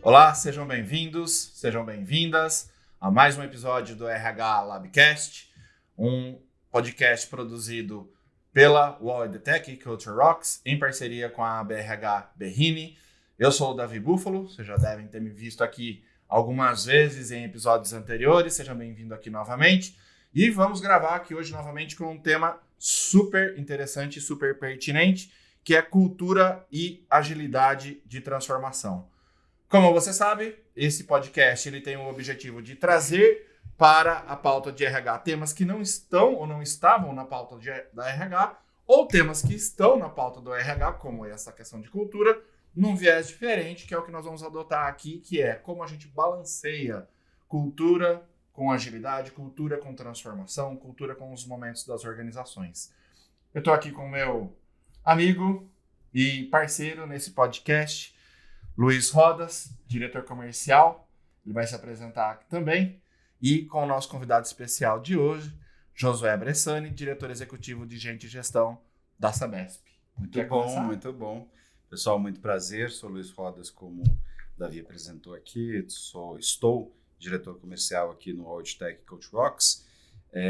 Olá, sejam bem-vindos, sejam bem-vindas a mais um episódio do RH Labcast, um podcast produzido pela Wall Tech Culture Rocks, em parceria com a BRH Berrini. Eu sou o Davi Búfalo, vocês já devem ter me visto aqui algumas vezes em episódios anteriores, sejam bem-vindos aqui novamente. E vamos gravar aqui hoje novamente com um tema super interessante e super pertinente, que é cultura e agilidade de transformação. Como você sabe, esse podcast ele tem o objetivo de trazer para a pauta de RH temas que não estão ou não estavam na pauta da RH, ou temas que estão na pauta do RH, como essa questão de cultura, num viés diferente, que é o que nós vamos adotar aqui, que é como a gente balanceia cultura com agilidade, cultura com transformação, cultura com os momentos das organizações. Eu estou aqui com o meu amigo e parceiro nesse podcast, Luiz Rodas, diretor comercial, ele vai se apresentar aqui também, e com o nosso convidado especial de hoje, Josué Bressani, diretor executivo de Gente e Gestão da Sabesp. Muito bom. Pessoal, muito prazer, sou Luiz Rodas, como o Davi apresentou aqui, estou diretor comercial aqui no Old Tech Culture Rocks.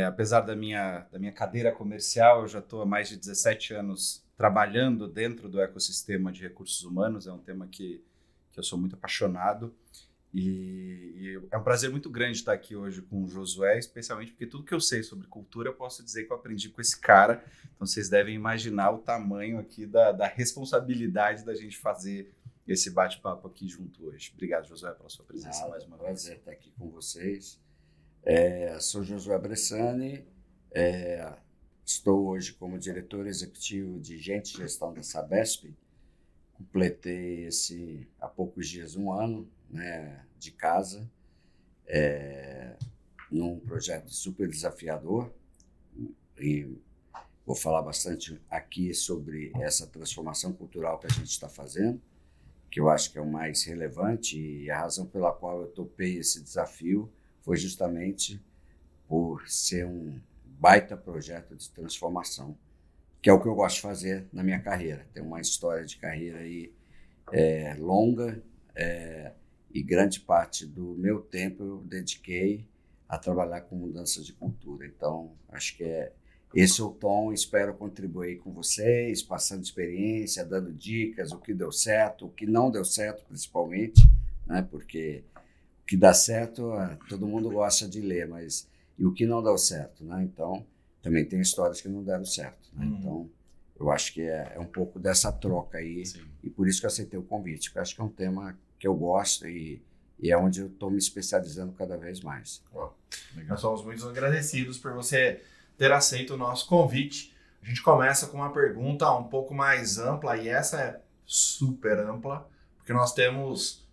Apesar da minha cadeira comercial, eu já estou há mais de 17 anos trabalhando dentro do ecossistema de recursos humanos, é um tema que eu sou muito apaixonado e é um prazer muito grande estar aqui hoje com o Josué, especialmente porque tudo que eu sei sobre cultura eu posso dizer que eu aprendi com esse cara, então vocês devem imaginar o tamanho aqui da responsabilidade da gente fazer esse bate-papo aqui junto hoje. Obrigado, Josué, pela sua presença mais uma vez. Prazer estar aqui com vocês. Sou Josué Bressani, estou hoje como diretor executivo de Gente e Gestão da Sabesp. Completei há poucos dias 1 ano, né, de casa, num projeto super desafiador, e vou falar bastante aqui sobre essa transformação cultural que a gente está fazendo, que eu acho que é o mais relevante, e a razão pela qual eu topei esse desafio foi justamente por ser um baita projeto de transformação, que é o que eu gosto de fazer na minha carreira. Tem uma história de carreira aí longa, e grande parte do meu tempo eu dediquei a trabalhar com mudança de cultura. Então, acho que esse é o tom. Espero contribuir com vocês, passando experiência, dando dicas, o que deu certo, o que não deu certo, principalmente, né? Porque o que dá certo, todo mundo gosta de ler, mas e o que não deu certo, né? Então, também tem histórias que não deram certo, né? Então, eu acho que é um pouco dessa troca aí. Sim. E por isso que eu aceitei o convite, porque eu acho que é um tema que eu gosto e é onde eu estou me especializando cada vez mais. Nós somos muito agradecidos por você ter aceito o nosso convite. A gente começa com uma pergunta um pouco mais ampla, e essa é super ampla, porque nós temos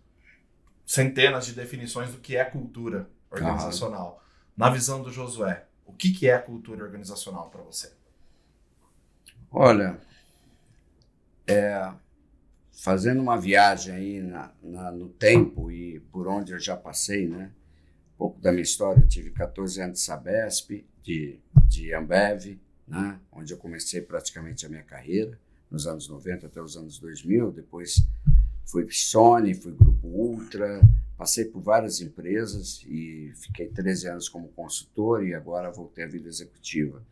centenas de definições do que é cultura organizacional. Na visão do Josué, o que é cultura organizacional para você? Olha, fazendo uma viagem aí no tempo e por onde eu já passei, né? Um pouco da minha história, eu tive 14 anos de Sabesp, de Ambev, né? Onde eu comecei praticamente a minha carreira, nos anos 90 até os anos 2000, depois fui Sony, fui Grupo Ultra, passei por várias empresas e fiquei 13 anos como consultor e agora voltei à vida executiva.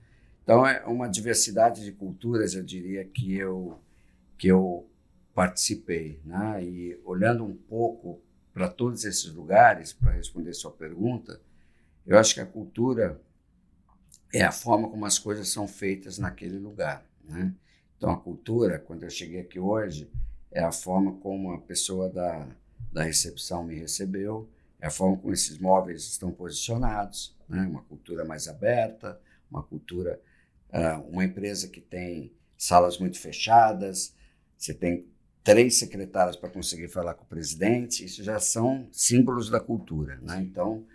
Então, é uma diversidade de culturas, eu diria, que eu participei, né? E olhando um pouco para todos esses lugares, para responder sua pergunta, eu acho que a cultura é a forma como as coisas são feitas naquele lugar, né? Então, a cultura, quando eu cheguei aqui hoje, é a forma como a pessoa da recepção me recebeu, é a forma como esses móveis estão posicionados, né? Uma cultura mais aberta, uma cultura... uma empresa que tem salas muito fechadas, você tem 3 secretárias para conseguir falar com o presidente, isso já são símbolos da cultura, né? Então,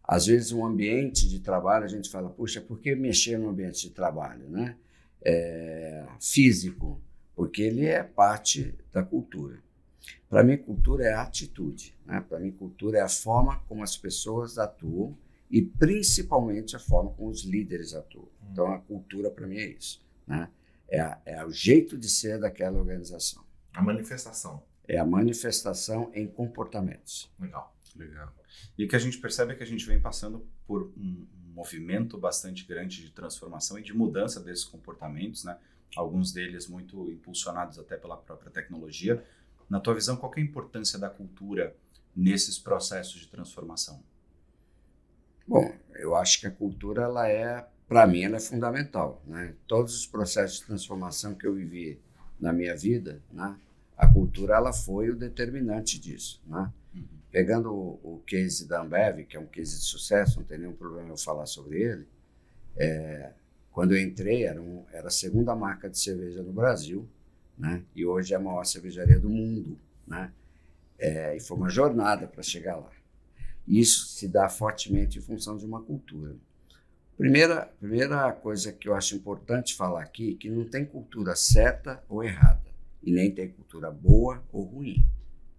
às vezes, um ambiente de trabalho, a gente fala, puxa, por que mexer no ambiente de trabalho, né? Físico, porque ele é parte da cultura. Para mim, cultura é atitude, né? Para mim, cultura é a forma como as pessoas atuam e principalmente a forma como os líderes atuam. Então, a cultura, para mim, é isso, né? É o jeito de ser daquela organização. A manifestação. é a manifestação em comportamentos. Legal. Legal. E o que a gente percebe é que a gente vem passando por um movimento bastante grande de transformação e de mudança desses comportamentos, né? Alguns deles muito impulsionados até pela própria tecnologia. Na tua visão, qual que é a importância da cultura nesses processos de transformação? Bom, eu acho que a cultura, para mim, ela é fundamental, né? Todos os processos de transformação que eu vivi na minha vida, né? A cultura, ela foi o determinante disso, né? Pegando o case da Ambev, que é um case de sucesso, não tem nenhum problema eu falar sobre ele, quando eu entrei, era a segunda marca de cerveja no Brasil, né? E hoje é a maior cervejaria do mundo, né? E foi uma jornada para chegar lá. Isso se dá fortemente em função de uma cultura. Primeira coisa que eu acho importante falar aqui é que não tem cultura certa ou errada, e nem tem cultura boa ou ruim.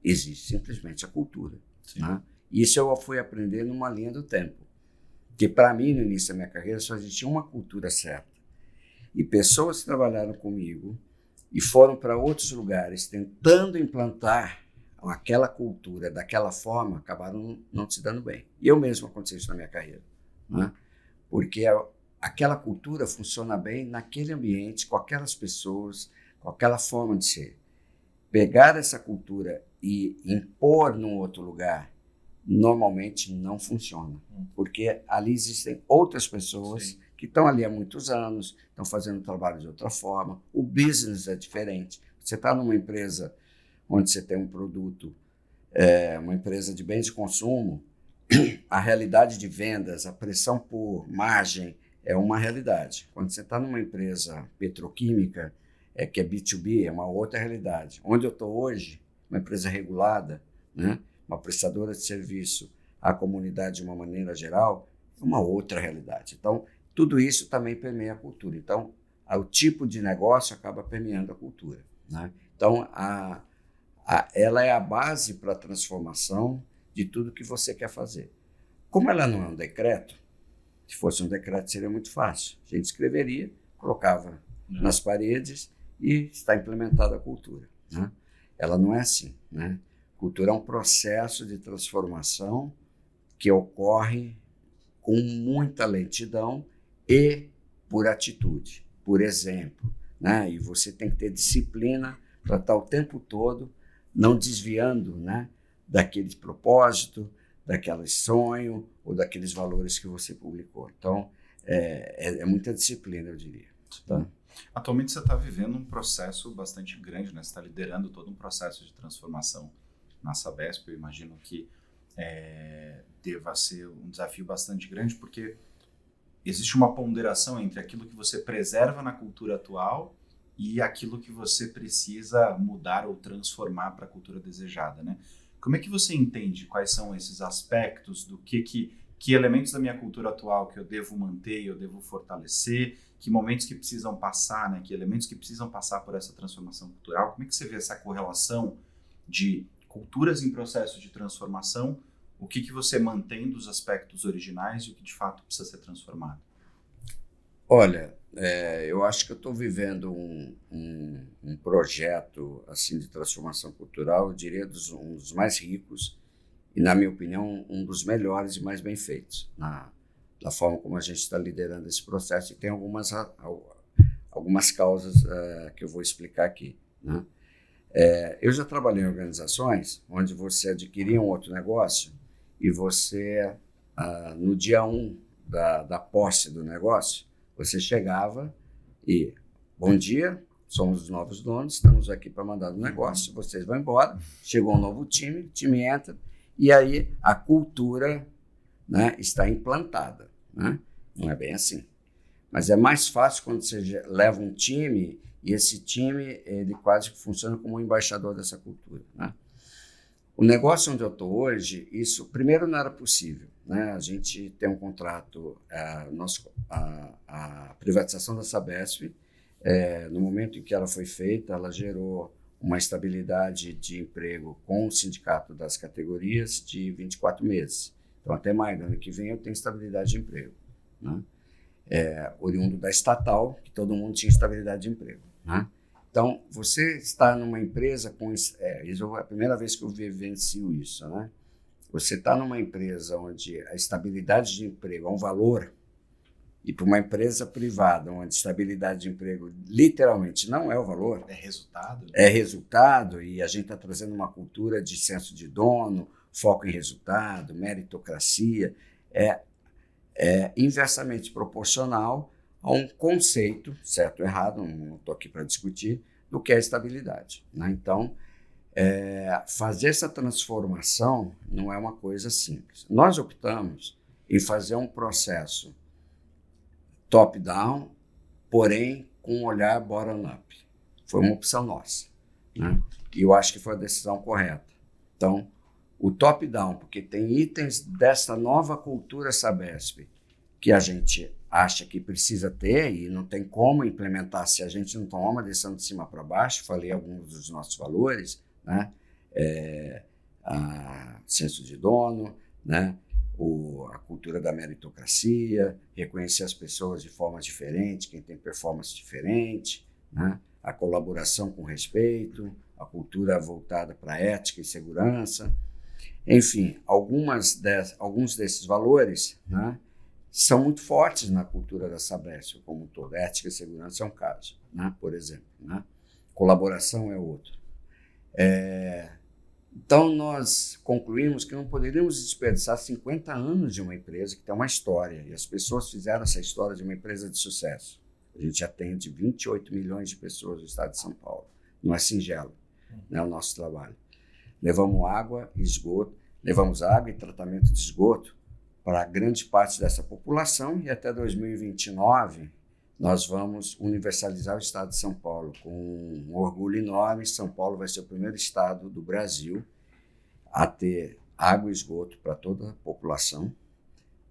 Existe simplesmente a cultura. Né? Isso eu fui aprender numa linha do tempo. Que para mim, no início da minha carreira, só existia uma cultura certa. E pessoas que trabalharam comigo e foram para outros lugares tentando implantar aquela cultura daquela forma, acabaram não se dando bem. E eu mesmo aconteceu isso na minha carreira. Né? Porque aquela cultura funciona bem naquele ambiente, com aquelas pessoas, com aquela forma de ser. Pegar essa cultura e impor num outro lugar, normalmente não funciona. Porque ali existem outras pessoas que estão ali há muitos anos, estão fazendo o trabalho de outra forma, o business é diferente. Você está numa empresa onde você tem um produto, uma empresa de bens de consumo, a realidade de vendas, a pressão por margem é uma realidade. Quando você está numa empresa petroquímica, que é B2B, é uma outra realidade. Onde eu estou hoje, uma empresa regulada, né, uma prestadora de serviço à comunidade de uma maneira geral, é uma outra realidade. Então, tudo isso também permeia a cultura. Então, o tipo de negócio acaba permeando a cultura. Né? Então, ela é a base para a transformação de tudo que você quer fazer. Como ela não é um decreto, se fosse um decreto seria muito fácil. A gente escreveria, colocava nas paredes e está implementada a cultura. Né? Ela não é assim. Né? Cultura é um processo de transformação que ocorre com muita lentidão e por atitude, por exemplo. Né? E você tem que ter disciplina para estar o tempo todo não desviando, né, daquele propósito, daquele sonho ou daqueles valores que você publicou. Então, é muita disciplina, eu diria. Tá? Atualmente você está vivendo um processo bastante grande, né? Você está liderando todo um processo de transformação na Sabesp. Eu imagino que deva ser um desafio bastante grande, porque existe uma ponderação entre aquilo que você preserva na cultura atual e aquilo que você precisa mudar ou transformar para a cultura desejada, né? Como é que você entende quais são esses aspectos do que elementos da minha cultura atual que eu devo manter, eu devo fortalecer, que momentos que precisam passar, né? Que elementos que precisam passar por essa transformação cultural? Como é que você vê essa correlação de culturas em processo de transformação, o que você mantém dos aspectos originais e o que de fato precisa ser transformado? Olha, eu acho que eu estou vivendo um projeto assim de transformação cultural, eu diria um dos mais ricos e, na minha opinião, um dos melhores e mais bem feitos da forma como a gente está liderando esse processo. E tem algumas causas que eu vou explicar aqui. Né? Eu já trabalhei em organizações onde você adquiria um outro negócio e você, no dia 1 da posse do negócio, você chegava e, bom dia, somos os novos donos, estamos aqui para mandar o negócio, vocês vão embora, chegou um novo time, o time entra, e aí a cultura, né, está implantada. Né? Não é bem assim. Mas é mais fácil quando você leva um time e esse time ele quase funciona como um embaixador dessa cultura. Né? O negócio onde eu estou hoje, isso primeiro não era possível. Né? A gente tem um contrato, a privatização da Sabesp, no momento em que ela foi feita, ela gerou uma estabilidade de emprego com o sindicato das categorias de 24 meses. Então, até maio do ano que vem, eu tenho estabilidade de emprego. Né? Oriundo da estatal, que todo mundo tinha estabilidade de emprego. Né? Então, você está numa empresa com... isso é a primeira vez que eu vivencio isso, né? Você está numa empresa onde a estabilidade de emprego é um valor, e para uma empresa privada, onde estabilidade de emprego literalmente não é o valor. É resultado. É resultado, e a gente está trazendo uma cultura de senso de dono, foco em resultado, meritocracia. É inversamente proporcional a um conceito, certo ou errado, não estou aqui para discutir, do que é estabilidade, né? Então, fazer essa transformação não é uma coisa simples. Nós optamos em fazer um processo top-down, porém com um olhar bottom-up. Foi uma opção nossa, né? E eu acho que foi a decisão correta. Então, o top-down, porque tem itens dessa nova cultura Sabesp que a gente acha que precisa ter e não tem como implementar se a gente não tomar uma decisão de cima para baixo. Falei alguns dos nossos valores, né? Senso de dono, né? A cultura da meritocracia, reconhecer as pessoas de forma diferente, quem tem performance diferente, né? A colaboração com respeito, a cultura voltada para ética e segurança. Enfim, alguns desses valores, né, são muito fortes na cultura da Sabesp como um todo. Ética e segurança é um caso, né, por exemplo, né? Colaboração é outro. Então, nós concluímos que não poderíamos desperdiçar 50 anos de uma empresa que tem uma história, e as pessoas fizeram essa história de uma empresa de sucesso. A gente atende 28 milhões de pessoas no estado de São Paulo. Não é singelo, né, o nosso trabalho. Levamos água e tratamento de esgoto para grande parte dessa população, e até 2029 nós vamos universalizar o estado de São Paulo com um orgulho enorme. São Paulo vai ser o primeiro estado do Brasil a ter água e esgoto para toda a população.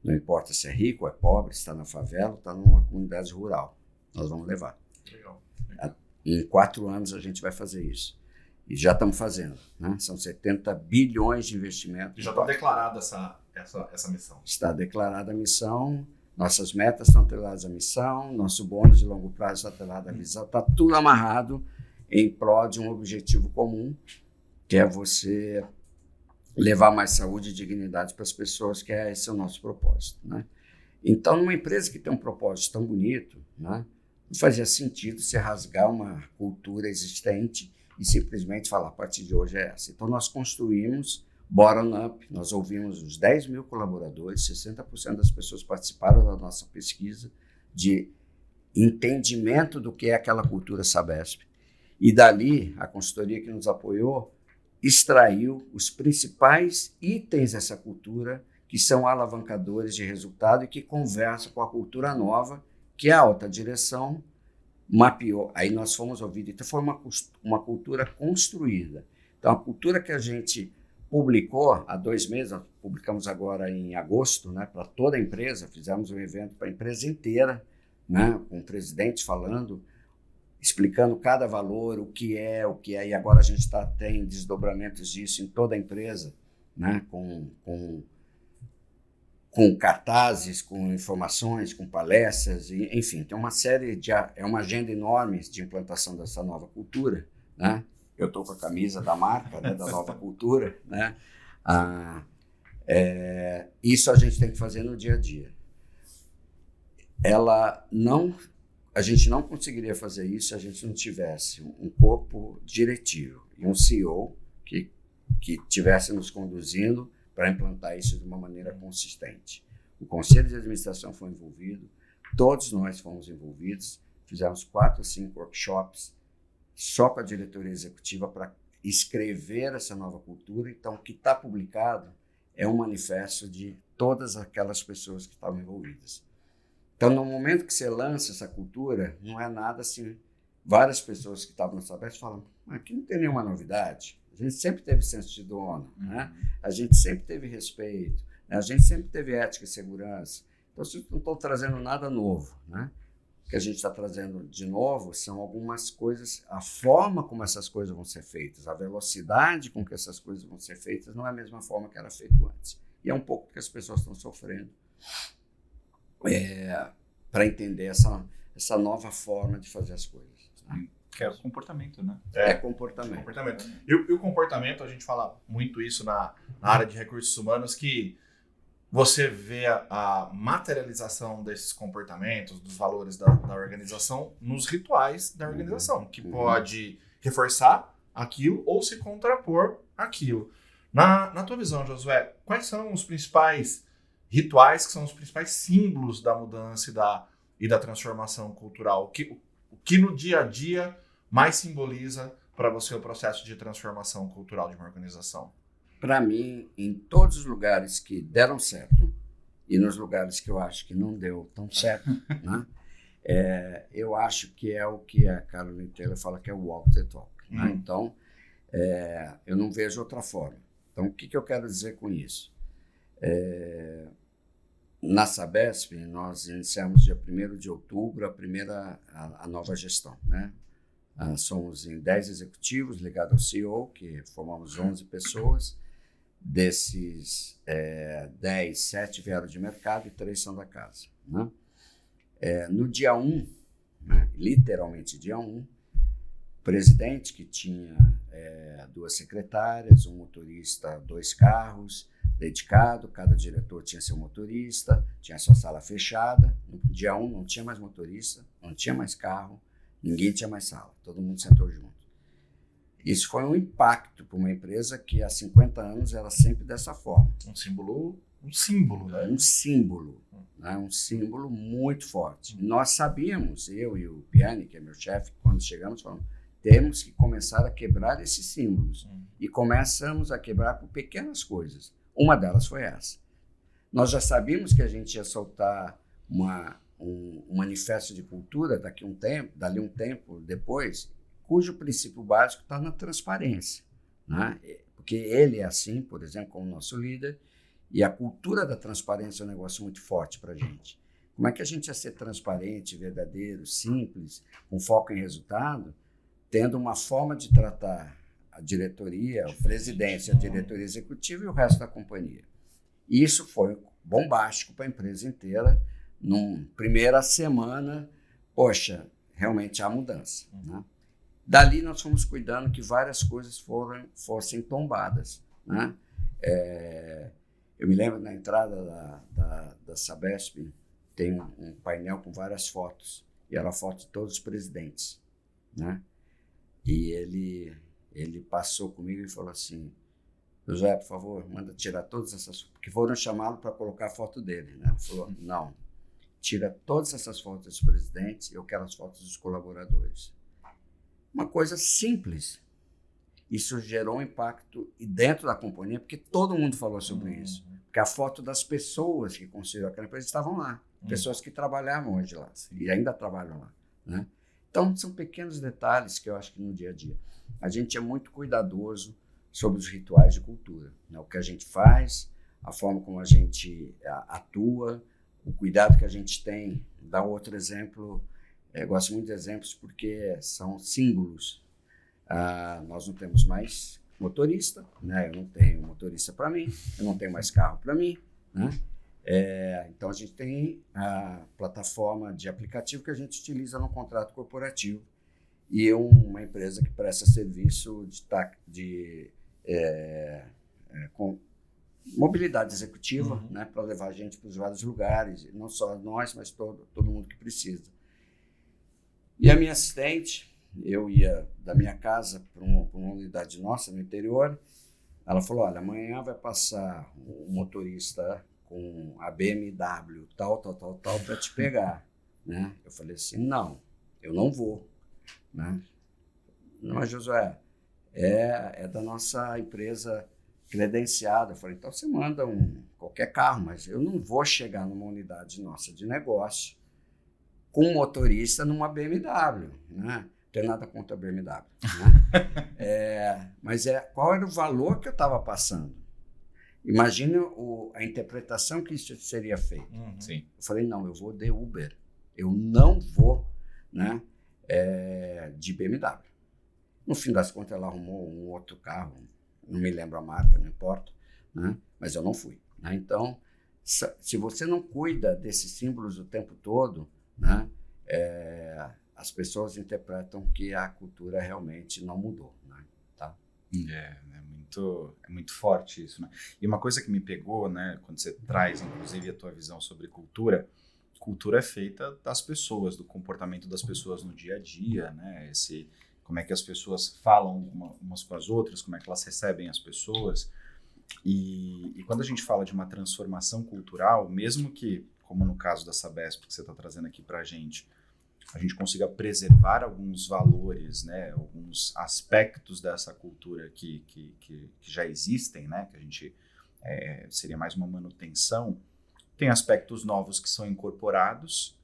Não importa se é rico ou é pobre, se está na favela ou está numa comunidade rural. Nós vamos levar. Legal. Em 4 anos a gente vai fazer isso. E já estamos fazendo, né? São 70 bilhões de investimentos. Já está declarada essa missão. Está declarada a missão. Nossas metas estão atreladas à missão, nosso bônus de longo prazo está atrelado à missão, está tudo amarrado em prol de um objetivo comum, que é você levar mais saúde e dignidade para as pessoas, que esse é o nosso propósito, né? Então, numa empresa que tem um propósito tão bonito, né, não fazia sentido você rasgar uma cultura existente e simplesmente falar, a partir de hoje é essa. Então, nós construímos bottom-up, nós ouvimos os 10 mil colaboradores, 60% das pessoas participaram da nossa pesquisa de entendimento do que é aquela cultura Sabesp. E dali, a consultoria que nos apoiou extraiu os principais itens dessa cultura que são alavancadores de resultado e que conversam com a cultura nova, que a alta direção mapeou. Aí nós fomos ouvidos. Então, foi uma cultura construída. Então, a cultura que a gente publicou há 2 meses, nós publicamos agora em agosto, né, para toda a empresa, fizemos um evento para a empresa inteira, né, com o presidente falando, explicando cada valor, o que é, e agora a gente tem desdobramentos disso em toda a empresa, né, com cartazes, com informações, com palestras, enfim, tem uma série é uma agenda enorme de implantação dessa nova cultura, né? Eu estou com a camisa da marca, né, da nova cultura, né? Isso a gente tem que fazer no dia a dia. A gente não conseguiria fazer isso se a gente não tivesse um corpo diretivo e um CEO que estivesse nos conduzindo para implantar isso de uma maneira consistente. O Conselho de Administração foi envolvido, todos nós fomos envolvidos, fizemos 4 ou 5 workshops só com a diretoria executiva para escrever essa nova cultura. Então, o que está publicado é um manifesto de todas aquelas pessoas que estavam envolvidas. Então, no momento que você lança essa cultura, não é nada assim. Várias pessoas que estavam no Sabesp falam, aqui não tem nenhuma novidade. A gente sempre teve senso de dono, né? A gente sempre teve respeito, né? A gente sempre teve ética e segurança. Então, vocês não estão trazendo nada novo, né? O que a gente está trazendo de novo são algumas coisas, a forma como essas coisas vão ser feitas, a velocidade com que essas coisas vão ser feitas não é a mesma forma que era feito antes. E é um pouco que as pessoas estão sofrendo para entender essa nova forma de fazer as coisas. Que é o comportamento, né? É comportamento. Comportamento. E o comportamento, a gente fala muito isso na área de recursos humanos, que você vê a materialização desses comportamentos, dos valores da organização, nos rituais da organização, que pode reforçar aquilo ou se contrapor àquilo. Na tua visão, Josué, quais são os principais rituais, que são os principais símbolos da mudança e da transformação cultural? O que no dia a dia mais simboliza para você o processo de transformação cultural de uma organização? Para mim, em todos os lugares que deram certo e nos lugares que eu acho que não deu tão certo, né, eu acho que é o que a Caroline Taylor fala que é o walk the talk. Né? Então, eu não vejo outra forma. Então, o que eu quero dizer com isso? Na Sabesp, nós iniciamos dia 1º de outubro a nova gestão. Né? Somos em 10 executivos ligados ao CEO, que formamos 11 pessoas. Desses 10, 7 vieram de mercado e 3 são da casa. Né? No dia 1, né, literalmente dia 1, o presidente, que tinha 2 secretárias, um motorista, 2 carros, dedicado, cada diretor tinha seu motorista, tinha sua sala fechada. No dia 1 não tinha mais motorista, não tinha mais carro, ninguém tinha mais sala, todo mundo sentou junto. Isso foi um impacto para uma empresa que há 50 anos era sempre dessa forma. Um símbolo, né? Um símbolo, né? Um símbolo muito forte. Nós sabíamos, eu e o Piani, que é meu chefe, quando chegamos, falamos, temos que começar a quebrar esses símbolos. E começamos a quebrar por pequenas coisas. Uma delas foi essa. Nós já sabíamos que a gente ia soltar um manifesto de cultura dali um tempo depois, cujo princípio básico está na transparência. Né? Porque ele é assim, por exemplo, como nosso líder, e a cultura da transparência é um negócio muito forte para a gente. Como é que a gente ia ser transparente, verdadeiro, simples, com foco em resultado, tendo uma forma de tratar a diretoria, a presidência, a diretoria executiva e o resto da companhia? E isso foi bombástico para a empresa inteira. Numa primeira semana, poxa, realmente há mudança. Né? Dali nós fomos cuidando que várias coisas fossem tombadas. Né? Eu me lembro na entrada da Sabesp, tem um painel com várias fotos, e era a foto de todos os presidentes. Né? E ele passou comigo e falou assim, José, por favor, manda tirar todas essas fotos, porque foram chamá-lo para colocar a foto dele. Né? Ele falou, não, tira todas essas fotos dos presidentes, eu quero as fotos dos colaboradores. Uma coisa simples. Isso gerou um impacto dentro da companhia, porque todo mundo falou sobre isso. Porque a foto das pessoas que construíram aquela empresa estavam lá. Pessoas que trabalhavam hoje lá. Sim. E ainda trabalham lá. Né? Então, são pequenos detalhes que eu acho que no dia a dia. A gente é muito cuidadoso sobre os rituais de cultura. Né? O que a gente faz, a forma como a gente atua, o cuidado que a gente tem. Dá outro exemplo. Gosto muito de exemplos porque são símbolos. Nós não temos mais motorista, né? Eu não tenho motorista para mim, eu não tenho mais carro para mim. Né? Então a gente tem a plataforma de aplicativo que a gente utiliza no contrato corporativo e uma empresa que presta serviço com mobilidade executiva, né? Para levar a gente para os vários lugares, não só nós, mas todo mundo que precisa. E a minha assistente, eu ia da minha casa para uma unidade nossa no interior, ela falou, olha, amanhã vai passar um motorista com a BMW tal, para te pegar. Né? Eu falei assim, não, eu não vou. Né? Não, mas Josué, é da nossa empresa credenciada. Eu falei, então você manda qualquer carro, mas eu não vou chegar numa unidade nossa de negócio com um motorista numa BMW, né? Não tem nada contra a BMW. Né? Mas qual era o valor que eu estava passando? Imagine a interpretação que isso seria feito. Sim. Eu falei, não, eu vou de Uber. Eu não vou, né, de BMW. No fim das contas, ela arrumou um outro carro, não me lembro a marca, não importa, né? Mas eu não fui. Né? Então, se você não cuida desses símbolos o tempo todo, né, as pessoas interpretam que a cultura realmente não mudou, né? Tá? É muito forte isso, né? E uma coisa que me pegou, né, quando você traz, inclusive, a tua visão sobre cultura é feita das pessoas, do comportamento das pessoas no dia a dia, né? Como é que as pessoas falam umas com as outras, como é que elas recebem as pessoas. E quando a gente fala de uma transformação cultural, mesmo que, como no caso da Sabesp, que você está trazendo aqui para a gente consiga preservar alguns valores, né, alguns aspectos dessa cultura que já existem, né, que a gente seria mais uma manutenção, tem aspectos novos que são incorporados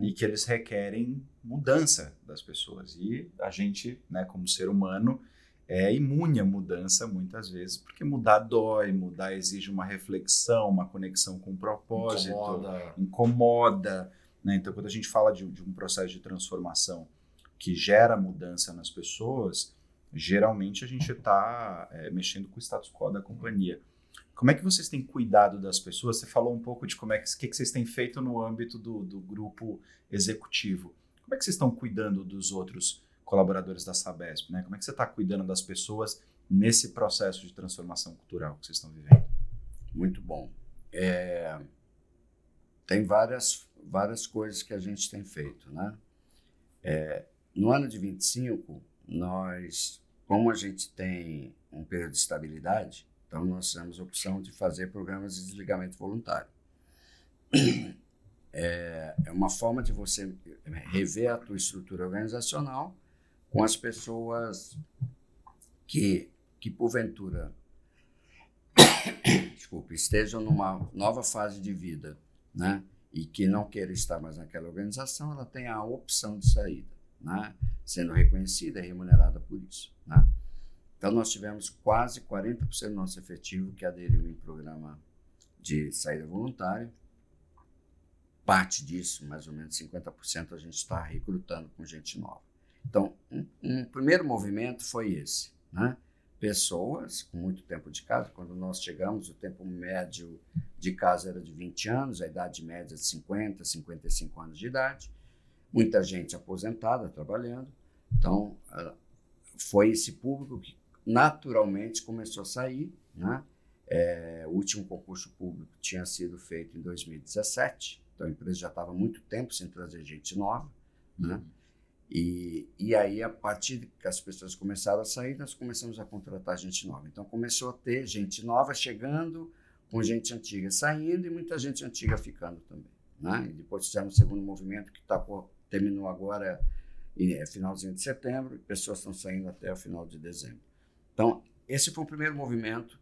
e que eles requerem mudança das pessoas. E a gente, né, como ser humano, é imune à mudança muitas vezes, porque mudar dói, mudar exige uma reflexão, uma conexão com o propósito, incomoda, né? Então, quando a gente fala de um processo de transformação que gera mudança nas pessoas, geralmente a gente está mexendo com o status quo da companhia. Como é que vocês têm cuidado das pessoas? Você falou um pouco de que vocês têm feito no âmbito do grupo executivo. Como é que vocês estão cuidando dos outros colaboradores da Sabesp, né? Como é que você está cuidando das pessoas nesse processo de transformação cultural que vocês estão vivendo? Muito bom. Tem várias coisas que a gente tem feito, né? No ano de 25, como a gente tem um período de estabilidade, então nós temos a opção de fazer programas de desligamento voluntário. É uma forma de você rever a tua estrutura organizacional com as pessoas que porventura estejam numa nova fase de vida, né? E que não queira estar mais naquela organização, ela tem a opção de saída, né? Sendo reconhecida e remunerada por isso, né? Então, nós tivemos quase 40% do nosso efetivo que aderiu em programa de saída voluntária. Parte disso, mais ou menos 50%, a gente está recrutando com gente nova. Então, um primeiro movimento foi esse, né? Pessoas com muito tempo de casa. Quando nós chegamos, o tempo médio de casa era de 20 anos, a idade média de 50, 55 anos de idade. Muita gente aposentada, trabalhando. Então, foi esse público que naturalmente começou a sair, né? O último concurso público tinha sido feito em 2017, então a empresa já estava há muito tempo sem trazer gente nova, né? E aí, a partir que as pessoas começaram a sair, nós começamos a contratar gente nova. Então, começou a ter gente nova chegando, com gente antiga saindo e muita gente antiga ficando também, né? E depois fizemos o segundo movimento, que terminou agora, finalzinho de setembro, e pessoas estão saindo até o final de dezembro. Então, esse foi o primeiro movimento.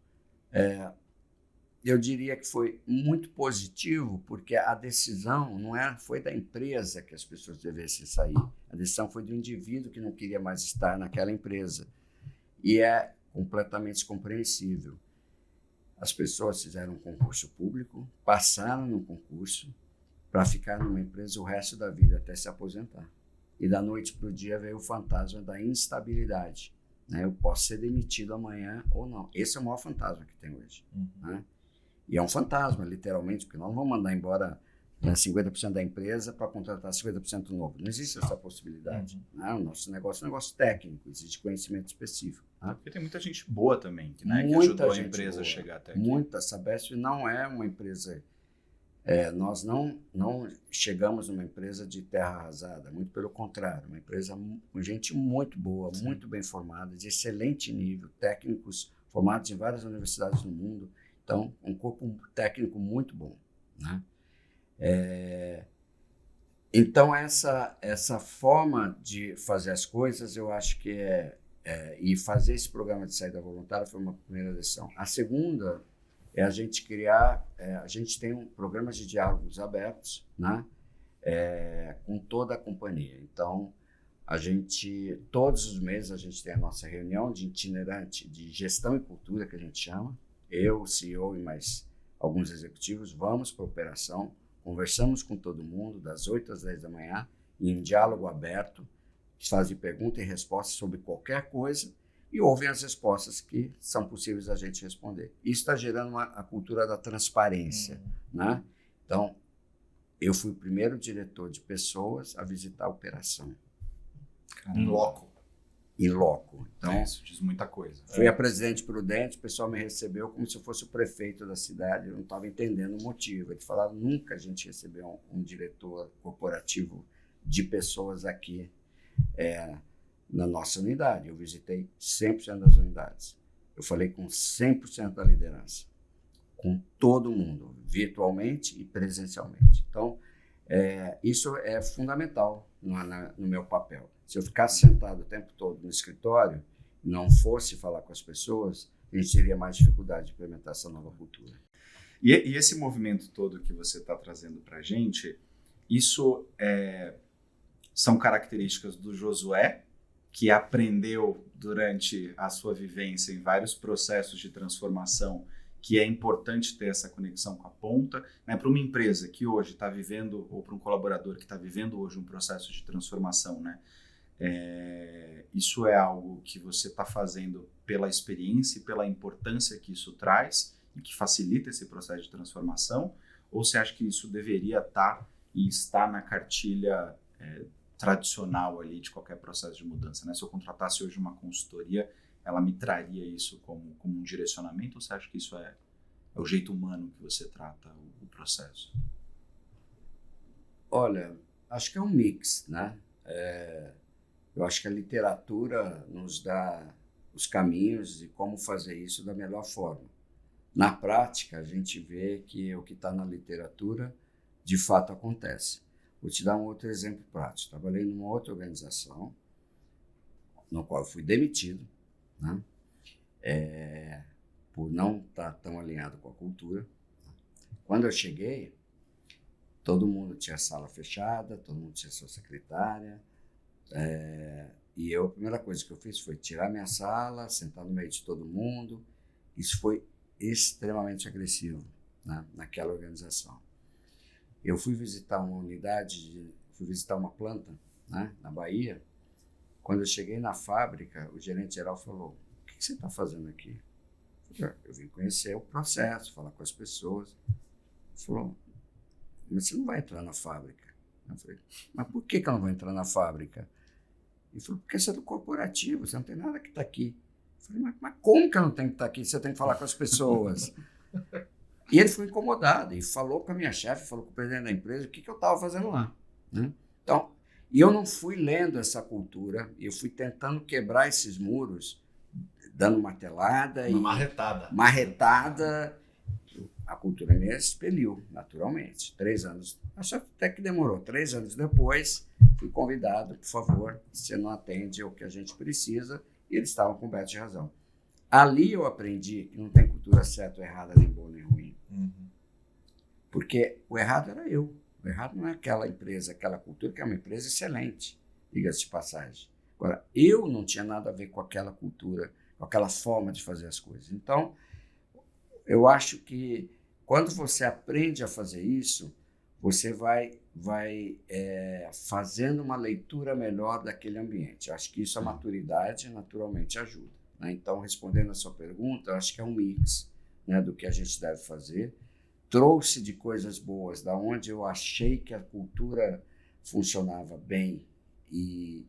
Eu diria que foi muito positivo, porque a decisão não foi da empresa que as pessoas devessem sair. A decisão foi do indivíduo que não queria mais estar naquela empresa. E é completamente compreensível. As pessoas fizeram um concurso público, passaram no concurso para ficar numa empresa o resto da vida, até se aposentar. E da noite para o dia veio o fantasma da instabilidade, né? Eu posso ser demitido amanhã ou não. Esse é o maior fantasma que tem hoje, né? E é um fantasma, literalmente, porque nós não vamos mandar embora 50% da empresa para contratar 50% novo. Não existe essa possibilidade. Né? O nosso negócio é um negócio técnico, existe conhecimento específico. Né? Porque tem muita gente boa também, né? Que ajudou a empresa a chegar até aqui. Muita. A Sabesp não é uma empresa... nós não chegamos numa empresa de terra arrasada, muito pelo contrário, uma empresa com gente muito boa, sim, muito bem formada, de excelente nível, técnicos formados em várias universidades no mundo. Então, um corpo técnico muito bom, né? Então, essa forma de fazer as coisas, eu acho que e fazer esse programa de saída voluntária foi uma primeira lição. A segunda é a gente criar, a gente tem programas de diálogos abertos, né? Com toda a companhia. Então, todos os meses, a gente tem a nossa reunião de itinerante de gestão e cultura, que a gente chama. Eu, o CEO e mais alguns executivos, vamos para a operação, conversamos com todo mundo, das 8 às 10 da manhã, em diálogo aberto, fazem pergunta e resposta sobre qualquer coisa e ouvem as respostas que são possíveis a gente responder. Isso está gerando a cultura da transparência, né? Então, eu fui o primeiro diretor de pessoas a visitar a operação. Em loco. Em loco. Então, Isso diz muita coisa. fui a Presidente Prudente, o pessoal me recebeu como se eu fosse o prefeito da cidade, eu não estava entendendo o motivo. Eles falaram, nunca a gente recebeu um diretor corporativo de pessoas aqui na nossa unidade. Eu visitei 100% das unidades. Eu falei com 100% da liderança, com todo mundo, virtualmente e presencialmente. Então, isso é fundamental no meu papel. Se eu ficasse sentado o tempo todo no escritório e não fosse falar com as pessoas, a gente teria mais dificuldade de implementar essa nova cultura. E esse movimento todo que você está trazendo para a gente, isso são características do Josué, que aprendeu durante a sua vivência em vários processos de transformação que é importante ter essa conexão com a ponta, né? Para uma empresa que hoje está vivendo, ou para um colaborador que está vivendo hoje um processo de transformação, né? Isso é algo que você está fazendo pela experiência e pela importância que isso traz e que facilita esse processo de transformação, ou você acha que isso deveria estar e está na cartilha tradicional ali de qualquer processo de mudança, né? Se eu contratasse hoje uma consultoria, ela me traria isso como um direcionamento, ou você acha que isso é o jeito humano que você trata o processo? Olha, acho que é um mix, né? Eu acho que a literatura nos dá os caminhos de como fazer isso da melhor forma. Na prática, a gente vê que o que está na literatura, de fato, acontece. Vou te dar um outro exemplo prático. Trabalhei numa outra organização, no qual eu fui demitido, né? Por não estar tão alinhado com a cultura. Quando eu cheguei, todo mundo tinha sala fechada, todo mundo tinha sua secretária, e a primeira coisa que eu fiz foi tirar minha sala, sentar no meio de todo mundo. Isso foi extremamente agressivo, né, naquela organização. Eu fui visitar uma unidade, fui visitar uma planta, né, na Bahia. Quando eu cheguei na fábrica, o gerente geral falou, o que você está fazendo aqui? Eu vim conhecer o processo, falar com as pessoas. Ele falou, mas você não vai entrar na fábrica. Eu falei, mas por que eu não vou entrar na fábrica? Ele falou, porque você é do corporativo, você não tem nada que está aqui. Eu falei, mas como que eu não tenho que estar aqui se eu tenho que falar com as pessoas? E ele ficou incomodado e falou com a minha chefe, falou com o presidente da empresa, o que eu estava fazendo lá, né? Então, e eu não fui lendo essa cultura, eu fui tentando quebrar esses muros, dando martelada marretada. A cultura me expeliu, naturalmente. 3 anos, acho até que demorou. 3 anos depois, fui convidado, por favor, você não atende o que a gente precisa, e eles estavam cobertos de razão. Ali eu aprendi que não tem cultura certa ou errada, nem boa nem ruim. Porque o errado era eu. O errado não é aquela empresa, aquela cultura, que é uma empresa excelente, diga-se de passagem. Agora, eu não tinha nada a ver com aquela cultura, com aquela forma de fazer as coisas. Então, eu acho que quando você aprende a fazer isso, você vai fazendo uma leitura melhor daquele ambiente. Eu acho que isso, a maturidade, naturalmente ajuda, né? Então, respondendo a sua pergunta, eu acho que é um mix, né, do que a gente deve fazer. Trouxe de coisas boas, da onde eu achei que a cultura funcionava bem, e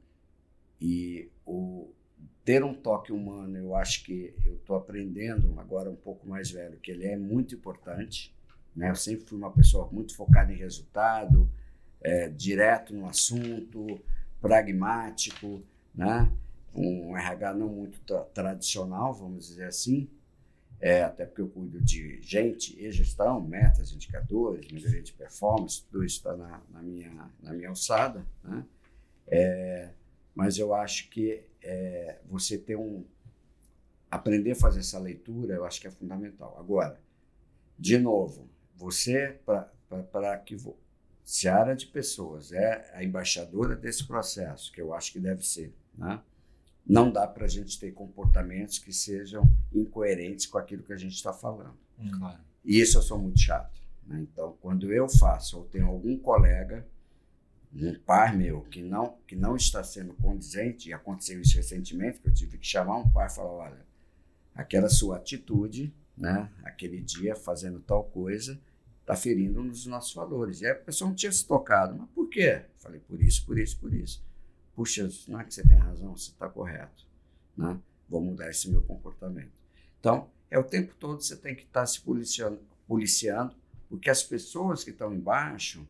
ter um toque humano, eu acho que eu estou aprendendo agora um pouco mais velho, que ele é muito importante, né? Eu sempre fui uma pessoa muito focada em resultado, direto no assunto, pragmático, né? Um RH não muito tradicional, vamos dizer assim, até porque eu cuido de gente e gestão, metas, indicadores, melhoria de performance, tudo isso está na minha alçada, né? Mas eu acho que você aprender a fazer essa leitura, eu acho que é fundamental. Agora, de novo, você, para que se a área de pessoas é a embaixadora desse processo, que eu acho que deve ser, né? Não dá para a gente ter comportamentos que sejam incoerentes com aquilo que a gente está falando. Claro. E isso eu sou muito chato, né? Então, quando eu faço, ou tenho algum colega, um par meu, que não está sendo condizente, e aconteceu isso recentemente, que eu tive que chamar um par e falar, olha, aquela sua atitude, né, aquele dia fazendo tal coisa, está ferindo um dos nossos valores. E a pessoa não tinha se tocado. Mas por quê? Eu falei, por isso. puxa, não é que você tem razão, você está correto, né? Vou mudar esse meu comportamento. Então, o tempo todo você tem que estar se policiando, porque as pessoas que estão embaixo,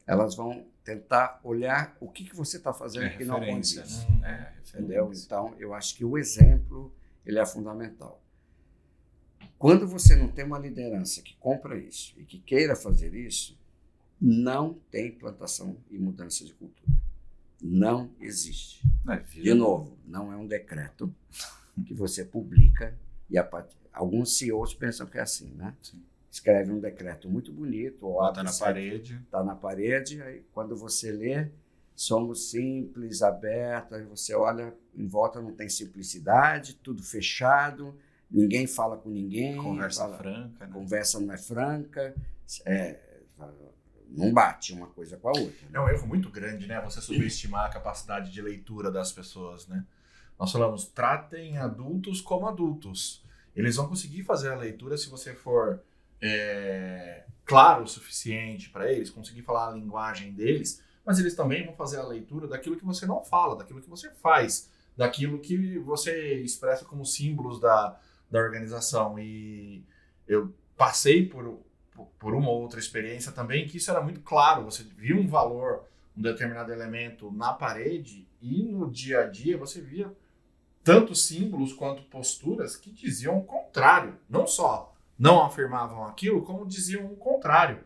elas vão tentar olhar o que você está fazendo que não condiz. Entendeu? Então, eu acho que o exemplo ele é fundamental. Quando você não tem uma liderança que compra isso e que queira fazer isso, não tem implantação e mudança de cultura. Não existe. De novo, não é um decreto que você publica e alguns CEOs pensam que é assim, né? Sim. Escreve um decreto muito bonito, ou está na parede. Está na parede, aí quando você lê, somos simples, abertos, aí você olha em volta, não tem simplicidade, tudo fechado, ninguém fala com ninguém. Conversa franca. Né? Conversa não é franca, não bate uma coisa com a outra. É um erro muito grande, né? Você subestimar a capacidade de leitura das pessoas, né? Nós falamos, tratem adultos como adultos. Eles vão conseguir fazer a leitura se você for claro o suficiente para eles, conseguir falar a linguagem deles, mas eles também vão fazer a leitura daquilo que você não fala, daquilo que você faz, daquilo que você expressa como símbolos da organização. E eu passei por uma outra experiência também que isso era muito claro, você via um valor, um determinado elemento na parede e no dia a dia você via tanto símbolos quanto posturas que diziam o contrário, não só não afirmavam aquilo, como diziam o contrário.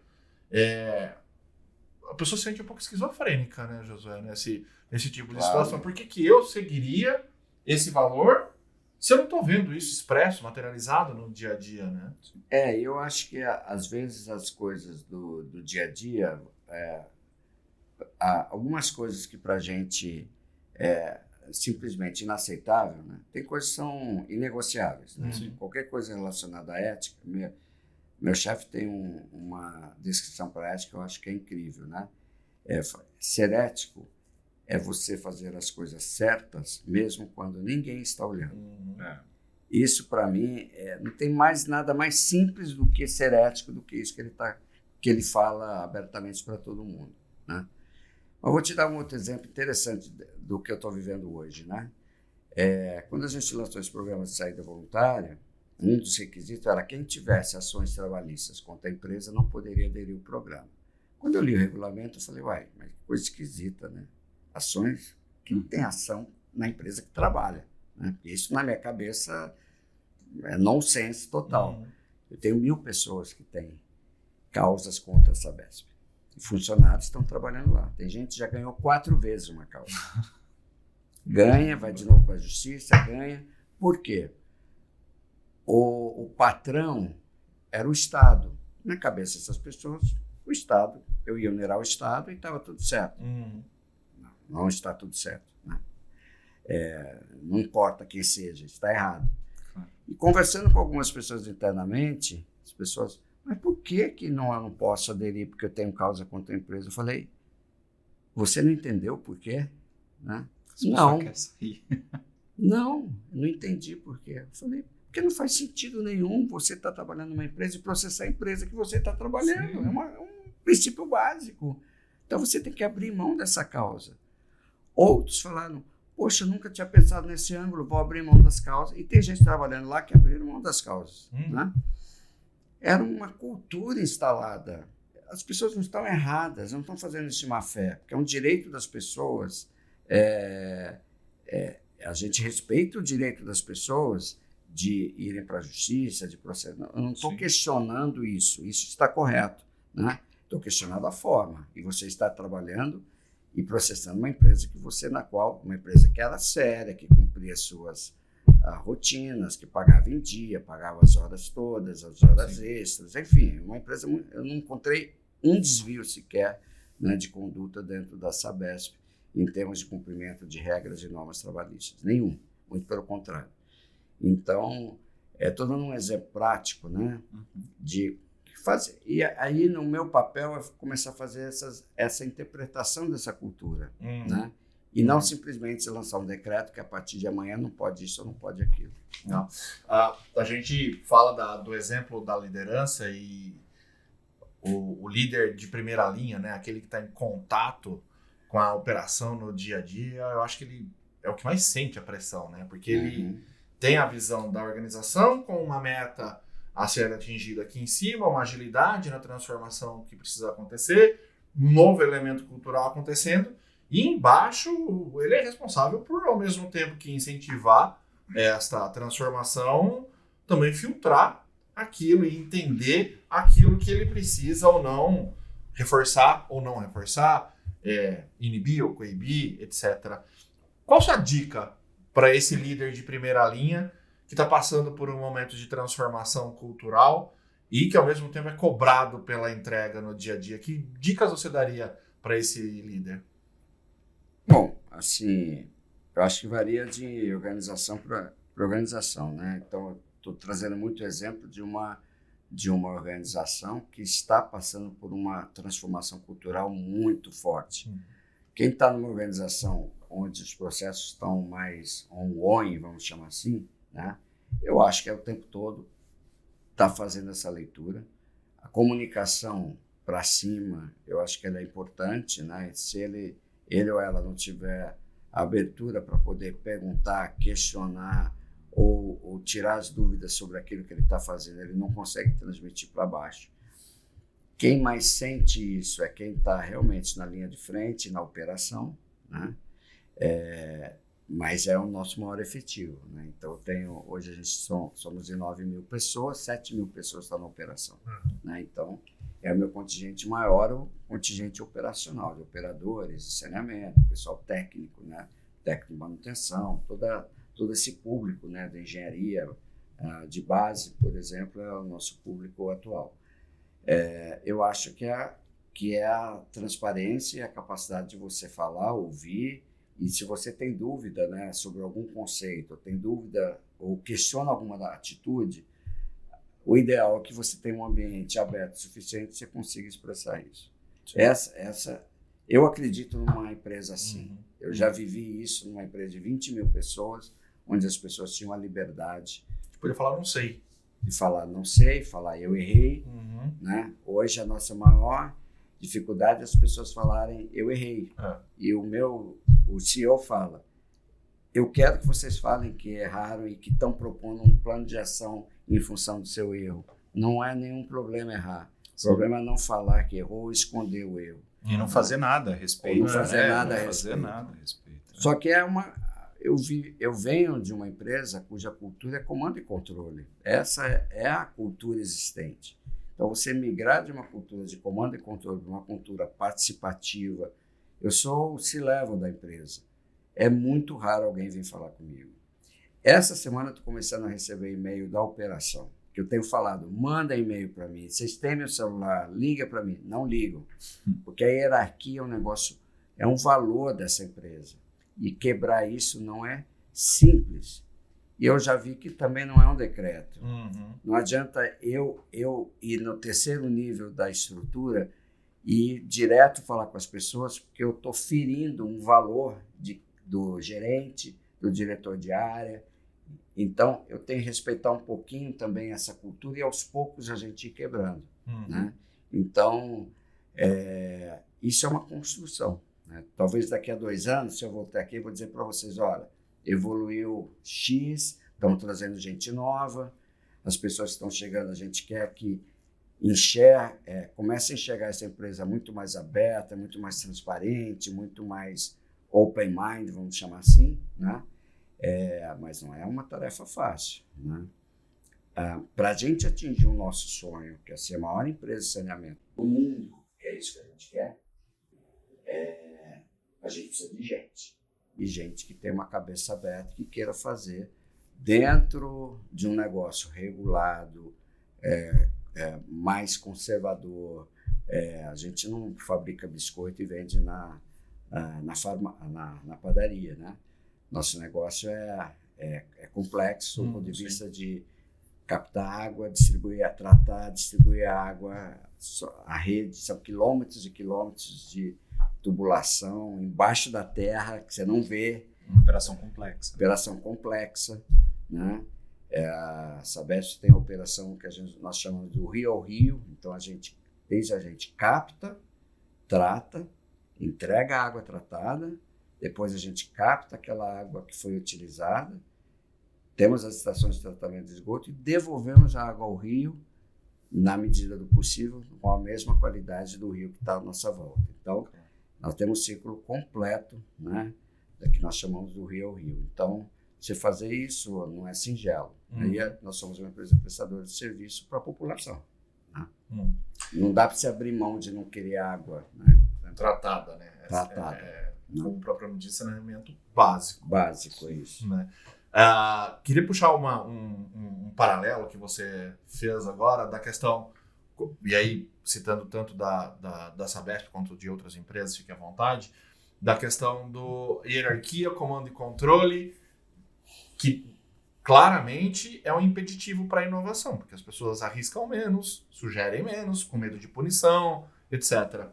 A pessoa se sente um pouco esquizofrênica, né, Josué, nesse tipo de situação. Por que eu seguiria esse valor se eu não estou vendo isso expresso, materializado no dia a dia, né? Eu acho que às vezes as coisas do dia a dia, há algumas coisas que para a gente simplesmente inaceitável, né? Tem coisas que são inegociáveis, né? Qualquer coisa relacionada à ética, meu chefe tem uma descrição para a ética que eu acho que é incrível, né? Ser ético é você fazer as coisas certas mesmo quando ninguém está olhando. Isso para mim não tem nada mais simples do que ser ético, do que isso que ele fala abertamente para todo mundo, né? Eu vou te dar um outro exemplo interessante do que eu estou vivendo hoje, né? Quando a gente lançou esse programa de saída voluntária, um dos requisitos era quem tivesse ações trabalhistas contra a empresa não poderia aderir ao programa. Quando eu li o regulamento, eu falei, mas que coisa esquisita, né? Ações, quem tem ação na empresa que trabalha, né? Isso na minha cabeça é nonsense total. Eu tenho 1.000 pessoas que têm causas contra a Sabesp. Funcionários estão trabalhando lá. Tem gente que já ganhou 4 vezes uma causa. Ganha, vai de novo para a justiça, ganha. Por quê? O patrão era o Estado. Na cabeça dessas pessoas, o Estado, eu ia onerar o Estado e estava tudo certo. Não está tudo certo, né? Não importa quem seja, está errado. E conversando com algumas pessoas internamente, as pessoas... Mas por que eu não posso aderir porque eu tenho causa contra a empresa? Eu falei, você não entendeu por quê? Né? Não entendi por quê. Eu falei, porque não faz sentido nenhum você estar trabalhando numa empresa e processar a empresa que você está trabalhando. É um princípio básico. Então você tem que abrir mão dessa causa. Outros falaram, poxa, eu nunca tinha pensado nesse ângulo, vou abrir mão das causas. E tem gente trabalhando lá que abriram mão das causas, né? Era uma cultura instalada. As pessoas não estão erradas, não estão fazendo isso de má fé, porque é um direito das pessoas. A gente respeita o direito das pessoas de irem para a justiça, de processar. Eu não estou questionando isso está correto, né? Estou questionando a forma. E você está trabalhando e processando uma empresa uma empresa que era séria, que cumpria suas rotinas, que pagava em dia, pagava as horas todas, as horas extras, enfim, uma empresa, eu não encontrei um desvio sequer, né, de conduta dentro da Sabesp em termos de cumprimento de regras e normas trabalhistas, nenhum, muito pelo contrário. Então, estou dando um exemplo prático, né, de fazer, e aí no meu papel é começar a fazer essa interpretação dessa cultura, né? E não simplesmente lançar um decreto que a partir de amanhã não pode isso ou não pode aquilo. Não. A gente fala do exemplo da liderança e o líder de primeira linha, né, aquele que está em contato com a operação no dia a dia, eu acho que ele é o que mais sente a pressão, né? Porque ele tem a visão da organização com uma meta a ser atingida aqui em cima, uma agilidade na transformação que precisa acontecer, um novo elemento cultural acontecendo, e embaixo ele é responsável por, ao mesmo tempo que incentivar esta transformação, também filtrar aquilo e entender aquilo que ele precisa ou não reforçar ou não reforçar, inibir ou coibir, etc. Qual a sua dica para esse líder de primeira linha que está passando por um momento de transformação cultural e que ao mesmo tempo é cobrado pela entrega no dia a dia? Que dicas você daria para esse líder? Bom, assim, eu acho que varia de organização para organização, né? Então, estou trazendo muito exemplo de uma organização que está passando por uma transformação cultural muito forte. Quem está numa organização onde os processos estão mais ongoing, vamos chamar assim, né? Eu acho que é o tempo todo está fazendo essa leitura. A comunicação para cima, eu acho que ela é importante, né? Se ele ou ela não tiver abertura para poder perguntar, questionar ou tirar as dúvidas sobre aquilo que ele está fazendo, ele não consegue transmitir para baixo. Quem mais sente isso é quem está realmente na linha de frente, na operação, né? Mas é o nosso maior efetivo, né? Então, hoje a gente somos de 9 mil pessoas, 7 mil pessoas estão na operação, né? Então, é o meu contingente maior, o contingente operacional, de operadores, de saneamento, pessoal técnico, né? Técnico de manutenção, todo esse público, né? Da engenharia de base, por exemplo, é o nosso público atual. Eu acho que é a transparência e a capacidade de você falar, ouvir, e se você tem dúvida, né, sobre algum conceito, ou tem dúvida ou questiona alguma atitude, o ideal é que você tenha um ambiente aberto o suficiente que você consiga expressar isso. Eu acredito numa empresa assim. Eu já vivi isso numa empresa de 20 mil pessoas, onde as pessoas tinham a liberdade de poder falar não sei. De falar não sei, falar eu errei. Né? Hoje a nossa maior dificuldade é as pessoas falarem eu errei. E o CEO fala, eu quero que vocês falem que erraram e que estão propondo um plano de ação em função do seu erro. Não é nenhum problema errar. O problema é não falar que errou ou esconder o erro. E não fazer nada a respeito. Não fazer nada a respeito. Só que eu venho de uma empresa cuja cultura é comando e controle. Essa é a cultura existente. Então, você migrar de uma cultura de comando e controle para uma cultura participativa. Eu sou o C-level da empresa. É muito raro alguém vir falar comigo. Essa semana eu estou começando a receber e-mail da operação, que eu tenho falado, manda e-mail para mim, vocês têm meu celular, liga para mim. Não ligam, porque a hierarquia é um negócio, é um valor dessa empresa. E quebrar isso não é simples. E eu já vi que também não é um decreto. Não adianta eu ir no terceiro nível da estrutura e direto falar com as pessoas, porque eu estou ferindo um valor do gerente, do diretor de área. Então, eu tenho que respeitar um pouquinho também essa cultura e aos poucos a gente ir quebrando. Né? Então, isso é uma construção. Né? Talvez daqui a 2 anos, se eu voltar aqui, eu vou dizer para vocês, olha, evoluiu X, estamos trazendo gente nova, as pessoas que estão chegando, a gente quer que comece a enxergar essa empresa muito mais aberta, muito mais transparente, muito mais open mind, vamos chamar assim, né? Mas não é uma tarefa fácil, né? Para a gente atingir o nosso sonho, que é ser a maior empresa de saneamento do mundo, que é isso que a gente quer, a gente precisa de gente. E gente que tem uma cabeça aberta, que queira fazer dentro de um negócio regulado, mais conservador. A gente não fabrica biscoito e vende na padaria, né? Nosso negócio é complexo do ponto de vista de captar água, tratar, distribuir a água, a rede, são quilômetros e quilômetros de tubulação embaixo da terra, que você não vê. Uma operação complexa. Né? A Sabesp tem a operação que nós chamamos do Rio ao Rio, então desde a gente capta, trata, entrega a água tratada, depois a gente capta aquela água que foi utilizada, temos as estações de tratamento de esgoto e devolvemos a água ao rio na medida do possível, com a mesma qualidade do rio que está à nossa volta. Então, nós temos um ciclo completo, né, que nós chamamos do rio ao rio. Então, você fazer isso não é singelo. Aí nós somos uma empresa prestadora de serviço para a população. Né? Não dá para se abrir mão de não querer água, né? Tratada, né? Tratada. Como o próprio nome diz, saneamento básico. Básico, isso. Né? Queria puxar um paralelo que você fez agora da questão, e aí citando tanto da Sabesp quanto de outras empresas, fique à vontade, da questão do hierarquia, comando e controle, que claramente é um impeditivo para a inovação, porque as pessoas arriscam menos, sugerem menos, com medo de punição, etc.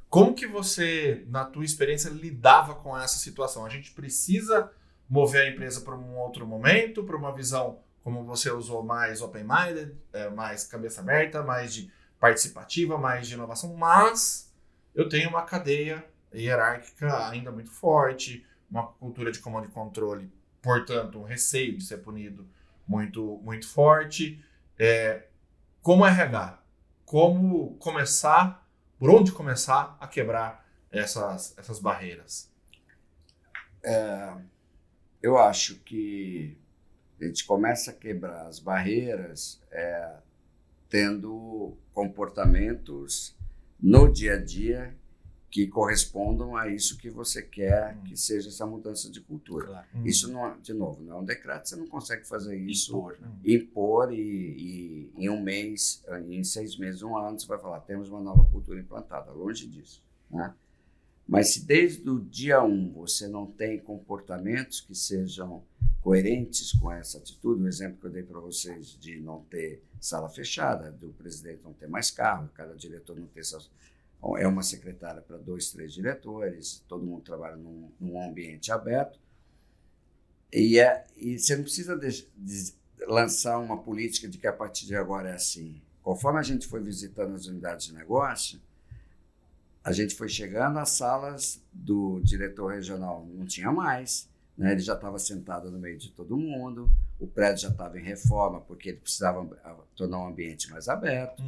Como que você, na tua experiência, lidava com essa situação? A gente precisa mover a empresa para um outro momento, para uma visão, como você usou, mais open-minded, mais cabeça aberta, mais de participativa, mais de inovação, mas eu tenho uma cadeia hierárquica ainda muito forte, uma cultura de comando e controle, portanto, um receio de ser punido muito, muito forte. Como RH, como começar, por onde começar a quebrar essas barreiras? Eu acho que a gente começa a quebrar as barreiras tendo comportamentos no dia a dia que correspondam a isso que você quer que seja essa mudança de cultura. Claro. Isso, não, de novo, não é um decreto, você não consegue fazer isso, Impor, né? e em um mês, em 6 meses, 1 ano, você vai falar, temos uma nova cultura implantada, longe disso. Né? Mas se desde o dia 1 você não tem comportamentos que sejam coerentes com essa atitude, o exemplo que eu dei para vocês de não ter sala fechada, do presidente não ter mais carro, cada diretor não ter é uma secretária para 2, 3 diretores, todo mundo trabalha num ambiente aberto, e você não precisa lançar uma política de que a partir de agora é assim. Conforme a gente foi visitando as unidades de negócio, a gente foi chegando às salas do diretor regional, não tinha mais, né? Ele já estava sentado no meio de todo mundo, o prédio já estava em reforma, porque ele precisava tornar um ambiente mais aberto,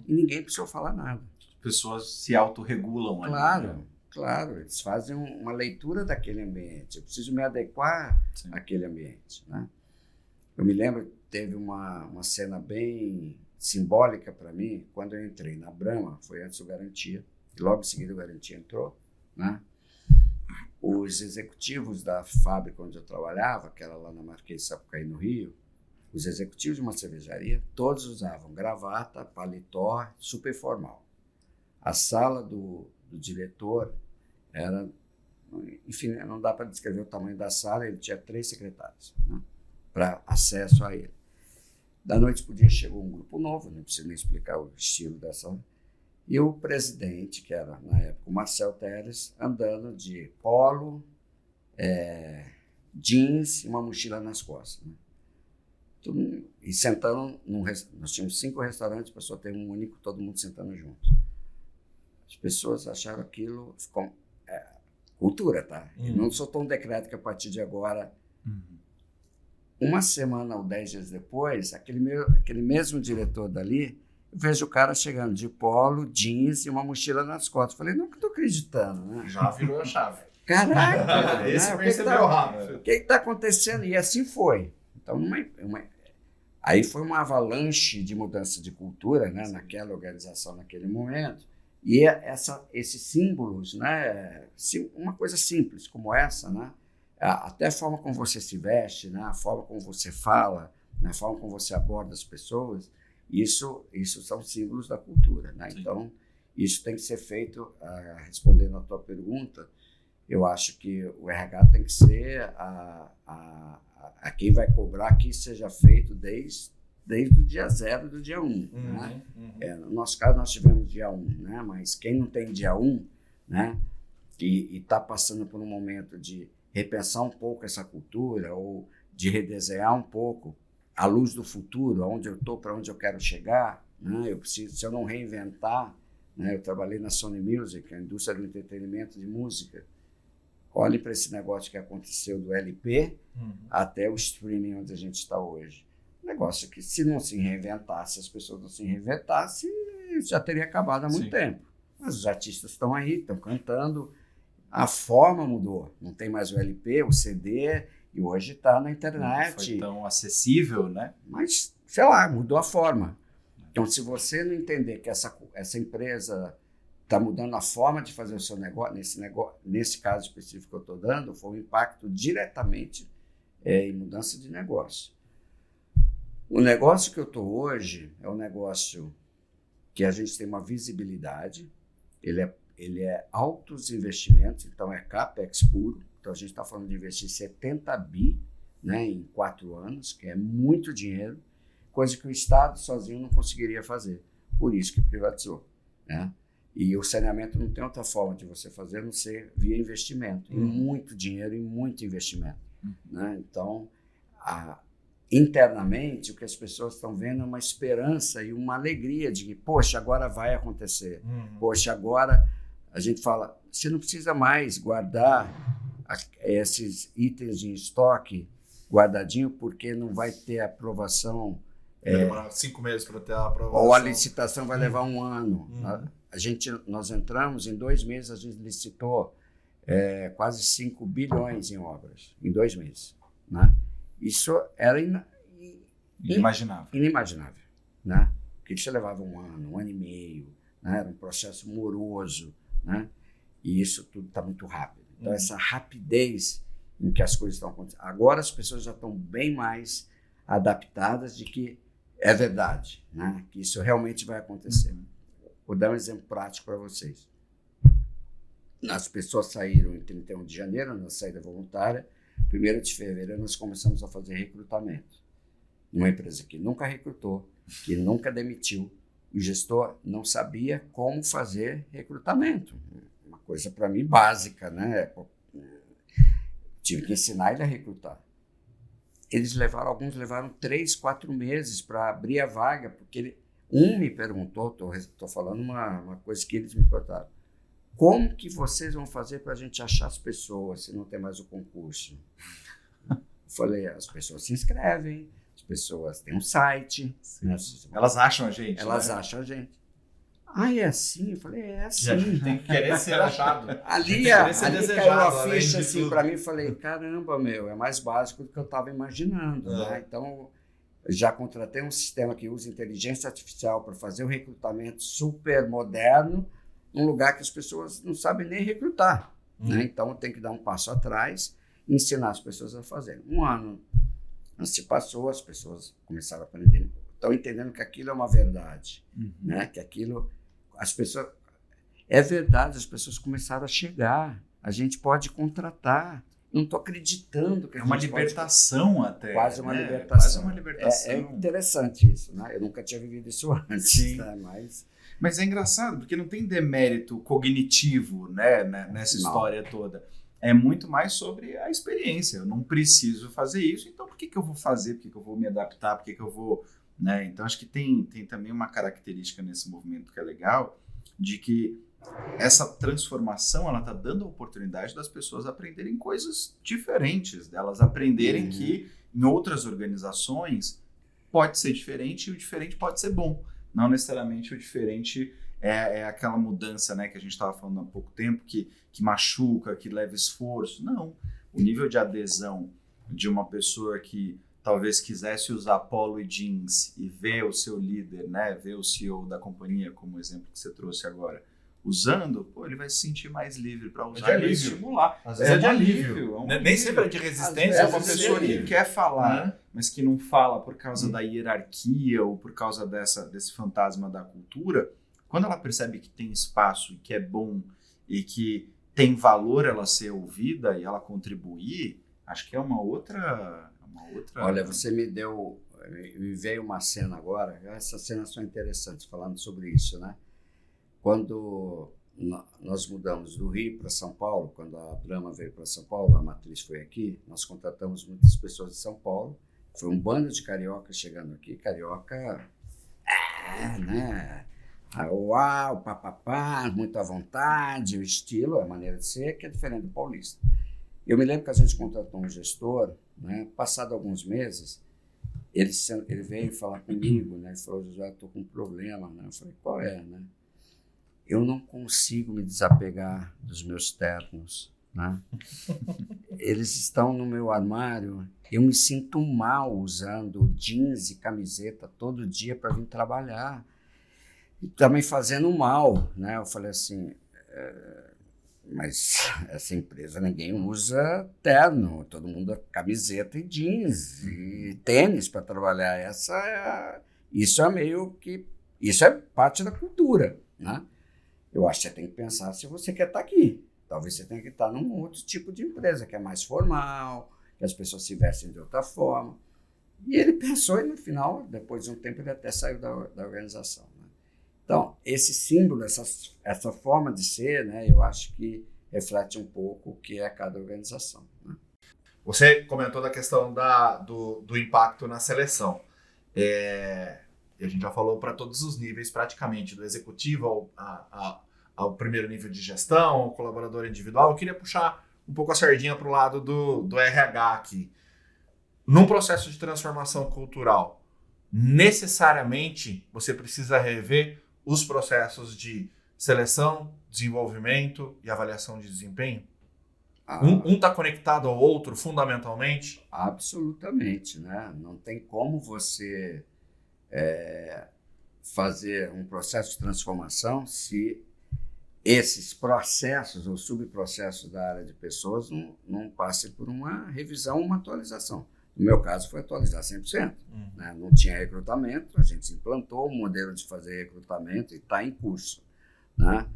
e ninguém precisou falar nada. Pessoas se autorregulam ali. Claro, claro, eles fazem uma leitura daquele ambiente. Eu preciso me adequar àquele ambiente. Né? Eu me lembro, teve uma cena bem simbólica para mim, quando eu entrei na Brahma, foi antes do Garantia, e logo em seguida o Garantia entrou. Né? Os executivos da fábrica onde eu trabalhava, que era lá na Marquês de Sapucaí, no Rio, os executivos de uma cervejaria, todos usavam gravata, paletó, super formal. A sala do diretor era, enfim, não dá para descrever o tamanho da sala, ele tinha 3 secretários, né, para acesso a ele. Da noite para o dia chegou um grupo novo, não preciso nem explicar o estilo dessa, e o presidente, que era na época o Marcel Teres, andando de polo, jeans e uma mochila nas costas. Né. E sentando, nós tínhamos 5 restaurantes, para só ter um único, todo mundo sentando junto. As pessoas acharam aquilo cultura, tá? Não soltou um decreto que a partir de agora, uma semana ou 10 dias depois, aquele mesmo diretor dali, eu vejo o cara chegando de polo, jeans e uma mochila nas costas. Falei, não estou acreditando, né? Já virou a chave. Caraca! Esse percebeu rápido. O que está acontecendo? E assim foi. Então, aí foi uma avalanche de mudança de cultura, né, naquela organização, naquele momento. E esses símbolos, né, uma coisa simples como essa, né, até a forma como você se veste, né, a forma como você fala, né, a forma como você aborda as pessoas, isso são símbolos da cultura. Né? Então, isso tem que ser feito, respondendo à tua pergunta, eu acho que o RH tem que ser a quem vai cobrar que isso seja feito desde o dia 0 do dia 1. Né? No nosso caso, nós tivemos dia 1, né? Mas quem não tem dia 1, né? E está passando por um momento de repensar um pouco essa cultura ou de redesenhar um pouco à luz do futuro, aonde eu estou, para onde eu quero chegar, né? Se eu não reinventar, né? Eu trabalhei na Sony Music, a indústria do entretenimento de música. Olhe para esse negócio que aconteceu do LP até o streaming onde a gente está hoje. Um negócio que, se não se reinventasse, as pessoas não se reinventassem, já teria acabado há muito tempo. Mas os artistas estão aí, estão cantando. A forma mudou. Não tem mais o LP, o CD, e hoje está na internet. Não foi tão acessível, né? Mas, sei lá, mudou a forma. Então, se você não entender que essa empresa está mudando a forma de fazer o seu negócio, nesse caso específico que eu estou dando, foi um impacto diretamente em mudança de negócio. O negócio que eu estou hoje é um negócio que a gente tem uma visibilidade, ele é altos investimentos, então é CAPEX puro, então a gente está falando de investir 70 bi, né, em 4 anos, que é muito dinheiro, coisa que o Estado sozinho não conseguiria fazer, por isso que privatizou, né? E o saneamento não tem outra forma de você fazer a não ser via investimento, e muito dinheiro e muito investimento, né? Então, internamente, o que as pessoas estão vendo é uma esperança e uma alegria de que, poxa, agora vai acontecer. Poxa, agora a gente fala, você não precisa mais guardar esses itens em estoque guardadinho porque não vai ter aprovação. Vai demorar 5 meses para ter a aprovação. Ou a licitação vai levar 1 ano. Nós entramos, em 2 meses a gente licitou quase 5 bilhões em obras, em 2 meses, né? Isso era inimaginável, né? Porque isso levava 1 ano, 1 ano e meio, né? Era um processo moroso, né? E isso tudo está muito rápido. Então, essa rapidez em que as coisas estão acontecendo. Agora as pessoas já estão bem mais adaptadas de que é verdade, né? Que isso realmente vai acontecer. Vou dar um exemplo prático para vocês. As pessoas saíram em 31 de janeiro, na saída voluntária. 1º de fevereiro nós começamos a fazer recrutamento. Uma empresa que nunca recrutou, que nunca demitiu, o gestor não sabia como fazer recrutamento. Uma coisa para mim básica, né? Tive que ensinar ele a recrutar. Alguns levaram 3, 4 meses para abrir a vaga, porque me perguntou, estou falando uma coisa que eles me perguntaram, como que vocês vão fazer para a gente achar as pessoas se não tem mais o concurso? Eu falei, as pessoas se inscrevem, as pessoas têm um site. Né? Elas acham a gente. Elas acham a gente. É assim? Eu falei, é assim. A gente tem que querer ser achado. Ali caiu a ficha assim para mim, falei, caramba, é mais básico do que eu estava imaginando. Né? Então, já contratei um sistema que usa inteligência artificial para fazer um recrutamento super moderno, num lugar que as pessoas não sabem nem recrutar. Né? Então, tem que dar um passo atrás e ensinar as pessoas a fazer. 1 ano se passou, as pessoas começaram a aprender, estão entendendo que aquilo é uma verdade, né? Que aquilo, as pessoas, é verdade, as pessoas começaram a chegar, a gente pode contratar, não estou acreditando que a gente uma libertação pode, até. quase uma né? libertação. Quase uma libertação. É interessante isso, né? Eu nunca tinha vivido isso antes, né? Mas é engraçado, porque não tem demérito cognitivo, né, nessa história toda. É muito mais sobre a experiência. Eu não preciso fazer isso, então por que eu vou fazer? Por que eu vou me adaptar? Por que eu vou... Né? Então, acho que tem também uma característica nesse movimento que é legal, de que essa transformação ela está dando a oportunidade das pessoas aprenderem coisas diferentes, delas aprenderem que em outras organizações pode ser diferente e o diferente pode ser bom. Não necessariamente o diferente é aquela mudança, né, que a gente estava falando há pouco tempo, que machuca, que leva esforço. Não. O nível de adesão de uma pessoa que talvez quisesse usar polo e jeans e ver o seu líder, né, ver o CEO da companhia, como o exemplo que você trouxe agora, usando, ele vai se sentir mais livre para usar e estimular. Às vezes é de alívio. Nem sempre é de resistência. É uma pessoa que quer falar, mas que não fala por causa da hierarquia ou por causa desse fantasma da cultura. Quando ela percebe que tem espaço e que é bom e que tem valor ela ser ouvida e ela contribuir, acho que é uma outra... Olha, você me veio uma cena agora, essas cenas são interessantes, falando sobre isso, né? Quando nós mudamos do Rio para São Paulo, quando a Brahma veio para São Paulo, a matriz foi aqui, nós contratamos muitas pessoas de São Paulo, foi um bando de carioca chegando aqui, carioca, né? Uau, papapá, muito à vontade, o estilo, a maneira de ser, que é diferente do paulista. Eu me lembro que a gente contratou um gestor, né? Passado alguns meses, ele veio falar comigo, né? Ele falou, José, eu estou com um problema, né? Eu falei, qual é, né? Eu não consigo me desapegar dos meus ternos, né? Eles estão no meu armário, eu me sinto mal usando jeans e camiseta todo dia para vir trabalhar. E também fazendo mal, né? Eu falei assim, mas essa empresa ninguém usa terno, todo mundo camiseta e jeans e tênis para trabalhar. Isso é parte da cultura, né? Eu acho que você tem que pensar se você quer estar aqui. Talvez você tenha que estar num outro tipo de empresa, que é mais formal, que as pessoas se vestem de outra forma. E ele pensou e no final, depois de um tempo, ele até saiu da organização. Então, esse símbolo, essa forma de ser, né, eu acho que reflete um pouco o que é cada organização. Né? Você comentou da questão do impacto na seleção. E a gente já falou para todos os níveis, praticamente, do executivo ao primeiro nível de gestão, ao colaborador individual. Eu queria puxar um pouco a sardinha para o lado do RH aqui. Num processo de transformação cultural, necessariamente você precisa rever os processos de seleção, desenvolvimento e avaliação de desempenho? Um está conectado ao outro fundamentalmente? Absolutamente, né? Não tem como você fazer um processo de transformação se esses processos ou subprocessos da área de pessoas não passem por uma revisão, uma atualização. No meu caso, foi atualizar 100%. Né? Não tinha recrutamento, a gente implantou um modelo de fazer recrutamento e está em curso. Né?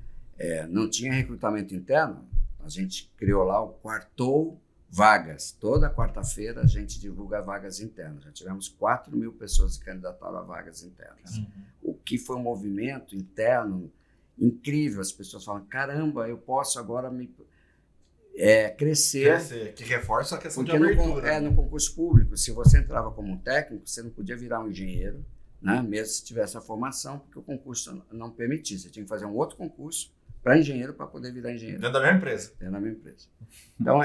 Não tinha recrutamento interno, a gente criou lá o Quartou Vagas. Toda quarta-feira a gente divulga vagas internas. Já tivemos 4.000 pessoas que candidataram a vagas internas. O que foi um movimento interno incrível. As pessoas falam, caramba, eu posso agora crescer. Que reforça a questão de porque abertura. No concurso público, se você entrava como um técnico, você não podia virar um engenheiro, né? Mesmo se tivesse a formação, porque o concurso não permitia. Você tinha que fazer um outro concurso para engenheiro para poder virar engenheiro. Dentro da mesma empresa. Dentro da mesma empresa. Então,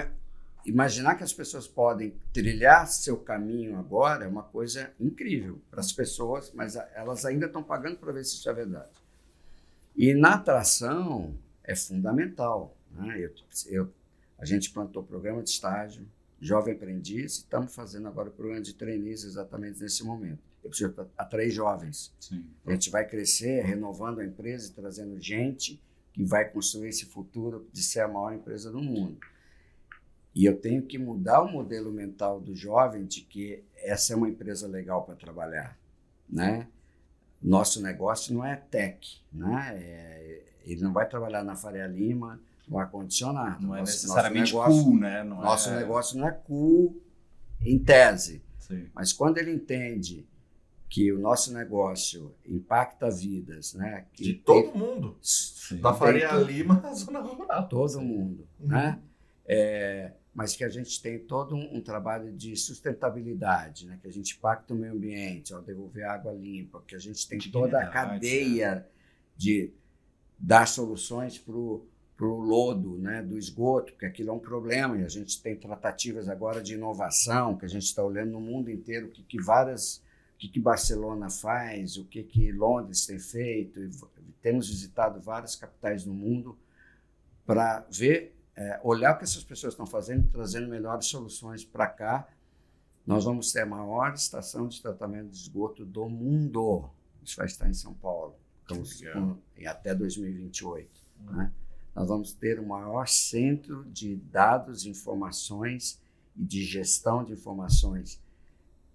imaginar que as pessoas podem trilhar seu caminho agora é uma coisa incrível para as pessoas, mas elas ainda estão pagando para ver se isso é verdade. E na atração é fundamental. Né? A gente plantou programa de estágio, jovem aprendiz, e estamos fazendo agora o programa de trainees exatamente nesse momento. Eu preciso atrair jovens. Sim. A gente vai crescer, renovando a empresa e trazendo gente que vai construir esse futuro de ser a maior empresa do mundo. E eu tenho que mudar o modelo mental do jovem de que essa é uma empresa legal para trabalhar. Né? Nosso negócio não é tech. Né? Ele não vai trabalhar na Faria Lima, no ar-condicionado. Não é necessariamente cool, né? Nosso negócio não é cool em tese. Sim. Mas quando ele entende que o nosso negócio impacta vidas, né? Que de todo mundo. Da Faria Lima à zona rural. Todo mundo. Né? Mas que a gente tem todo um trabalho de sustentabilidade, né? Que a gente impacta o meio ambiente ao devolver água limpa, que a gente tem toda a cadeia de dar soluções para o lodo, né, do esgoto, porque aquilo é um problema, e a gente tem tratativas agora de inovação, que a gente está olhando no mundo inteiro o que Barcelona faz, o que Londres tem feito, e temos visitado várias capitais do mundo para ver, olhar o que essas pessoas estão fazendo, trazendo melhores soluções para cá. Nós vamos ter a maior estação de tratamento de esgoto do mundo. Isso vai estar em São Paulo, até 2028. Né? Nós vamos ter o maior centro de dados, informações e de gestão de informações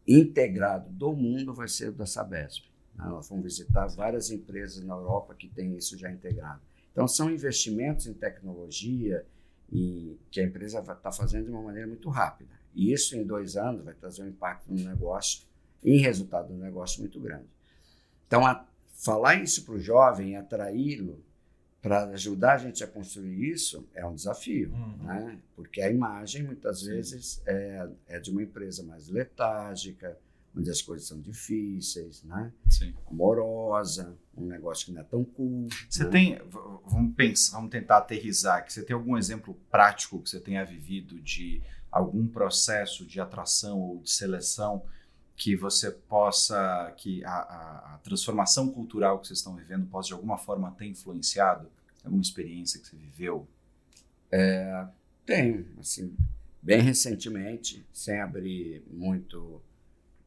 integrado do mundo, vai ser o da Sabesp. Nós vamos visitar várias empresas na Europa que têm isso já integrado. Então, são investimentos em tecnologia que a empresa está fazendo de uma maneira muito rápida. E isso, em 2 anos, vai trazer um impacto no negócio, em resultado do negócio, muito grande. Então, falar isso para o jovem, atraí-lo, para ajudar a gente a construir isso, é um desafio, né? Porque a imagem, muitas vezes, é de uma empresa mais letárgica, onde as coisas são difíceis, né? Sim. Amorosa, um negócio que não é tão cool. Você né? tem, vamos tentar aterrizar aqui. Você tem algum exemplo prático que você tenha vivido de algum processo de atração ou de seleção que você possa, que a transformação cultural que vocês estão vivendo possa de alguma forma ter influenciado? Alguma experiência que você viveu? Tenho, assim, bem recentemente, sem abrir muito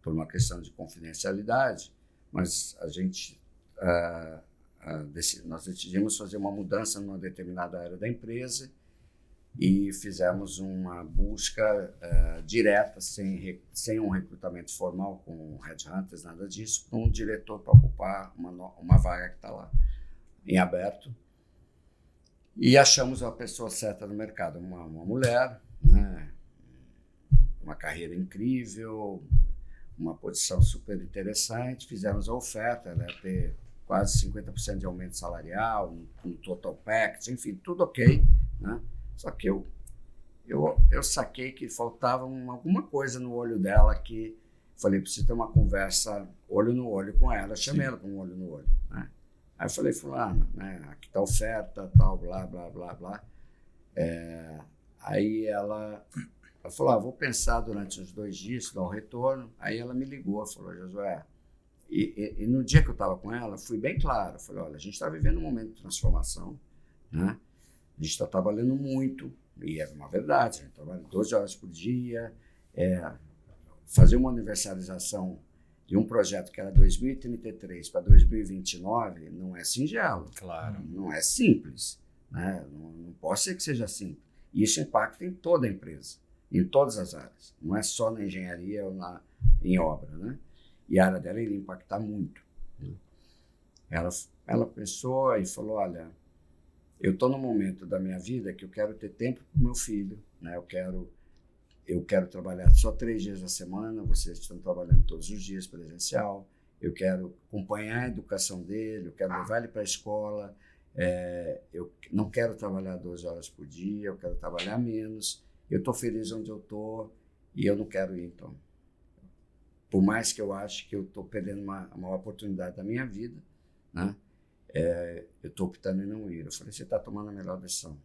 por uma questão de confidencialidade, mas nós decidimos fazer uma mudança numa determinada área da empresa e fizemos uma busca direta, sem um recrutamento formal com headhunters, nada disso, para um diretor para ocupar uma vaga que está lá em aberto. E achamos a pessoa certa no mercado, uma mulher, né? Uma carreira incrível, uma posição super interessante, fizemos a oferta, ela ia ter quase 50% de aumento salarial, um total package, enfim, tudo ok, né? Só que eu saquei que faltava alguma coisa no olho dela que falei, preciso ter uma conversa olho no olho com ela, chamei ela com um olho no olho, né? Aí eu falei, fulana, né, aqui está a oferta, tal, blá, blá, blá, blá. Aí ela falou, vou pensar durante uns 2 dias, dar o retorno. Aí ela me ligou, falou, Josué, e no dia que eu estava com ela, fui bem claro, falei, olha, a gente está vivendo um momento de transformação, né? A gente está trabalhando muito, e é uma verdade, a gente trabalha 12 horas por dia, fazer uma universalização de um projeto que era 2033 para 2029 não é singelo. Claro. Não é simples, né? Não pode ser que seja simples. E isso impacta em toda a empresa, em todas as áreas. Não é só na engenharia ou em obra, né? E a área dela iria impactar muito. Né? Ela pensou e falou, olha, eu estou num momento da minha vida que eu quero ter tempo com meu filho, né? Eu quero trabalhar só 3 dias na semana, vocês estão trabalhando todos os dias presencial, eu quero acompanhar a educação dele, eu quero levar ele para a escola, eu não quero trabalhar 12 horas por dia, eu quero trabalhar menos, eu estou feliz onde eu estou e eu não quero ir, então. Por mais que eu ache que eu estou perdendo uma oportunidade da minha vida, né? Eu estou optando em não ir. Eu falei, você está tomando a melhor decisão.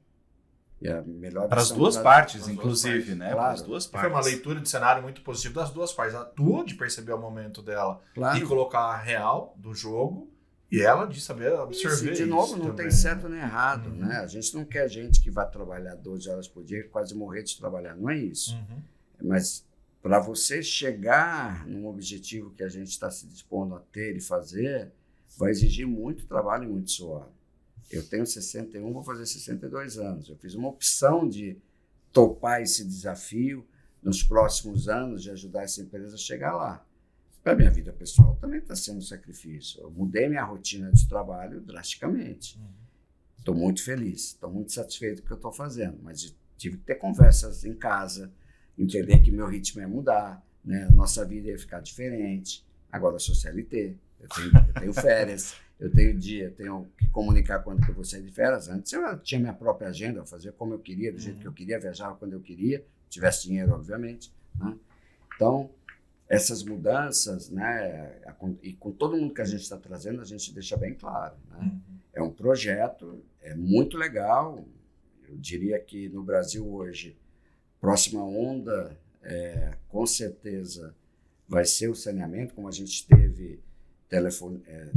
E a melhor para as decisão duas partes, inclusive, né? Claro. Para as duas partes. Foi uma leitura de cenário muito positiva das duas partes. A tua de perceber o momento dela Claro. e colocar a real do jogo, e ela de saber absorver isso. De novo, não também, tem certo nem errado, né? A gente não quer gente que vai trabalhar 12 horas por dia e quase morrer de trabalhar, não é isso. Mas para você chegar num objetivo que a gente está se dispondo a ter e fazer, vai exigir muito trabalho e muito suor. Eu tenho 61, vou fazer 62 anos. Eu fiz uma opção de topar esse desafio nos próximos anos, de ajudar essa empresa a chegar lá. Para a minha vida pessoal também está sendo um sacrifício. Eu mudei minha rotina de trabalho drasticamente. Estou muito feliz, estou muito satisfeito com o que eu estou fazendo, mas tive que ter conversas em casa, entender que meu ritmo ia mudar, né? Nossa vida ia ficar diferente. Agora eu sou CLT, eu tenho férias, eu tenho dia, tenho que comunicar quando que eu vou sair de férias. Antes eu tinha minha própria agenda, eu fazia como eu queria, do jeito que eu queria, viajava quando eu queria, tivesse dinheiro, obviamente, né? Então, essas mudanças, né, e com todo mundo que a gente está trazendo, a gente deixa bem claro, né? É um projeto, é muito legal. Eu diria que no Brasil hoje, próxima onda, com certeza, vai ser o saneamento, como a gente teve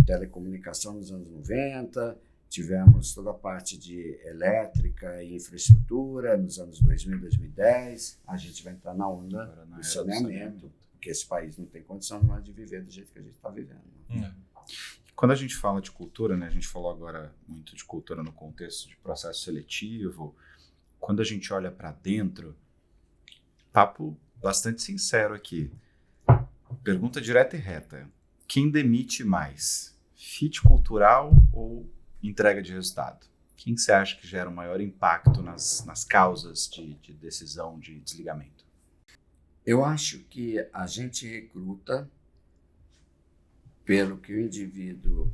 telecomunicação nos anos 90, tivemos toda a parte de elétrica e infraestrutura nos anos 2000, 2010. A gente vai entrar na onda do saneamento, porque esse país não tem condição mais de viver do jeito que a gente está vivendo. Quando a gente fala de cultura, né, a gente falou agora muito de cultura no contexto de processo seletivo. Quando a gente olha para dentro, papo bastante sincero aqui. Pergunta direta e reta. Quem demite mais? Fit cultural ou entrega de resultado? Quem você acha que gera o maior impacto nas causas de decisão de desligamento? Eu acho que a gente recruta pelo que o indivíduo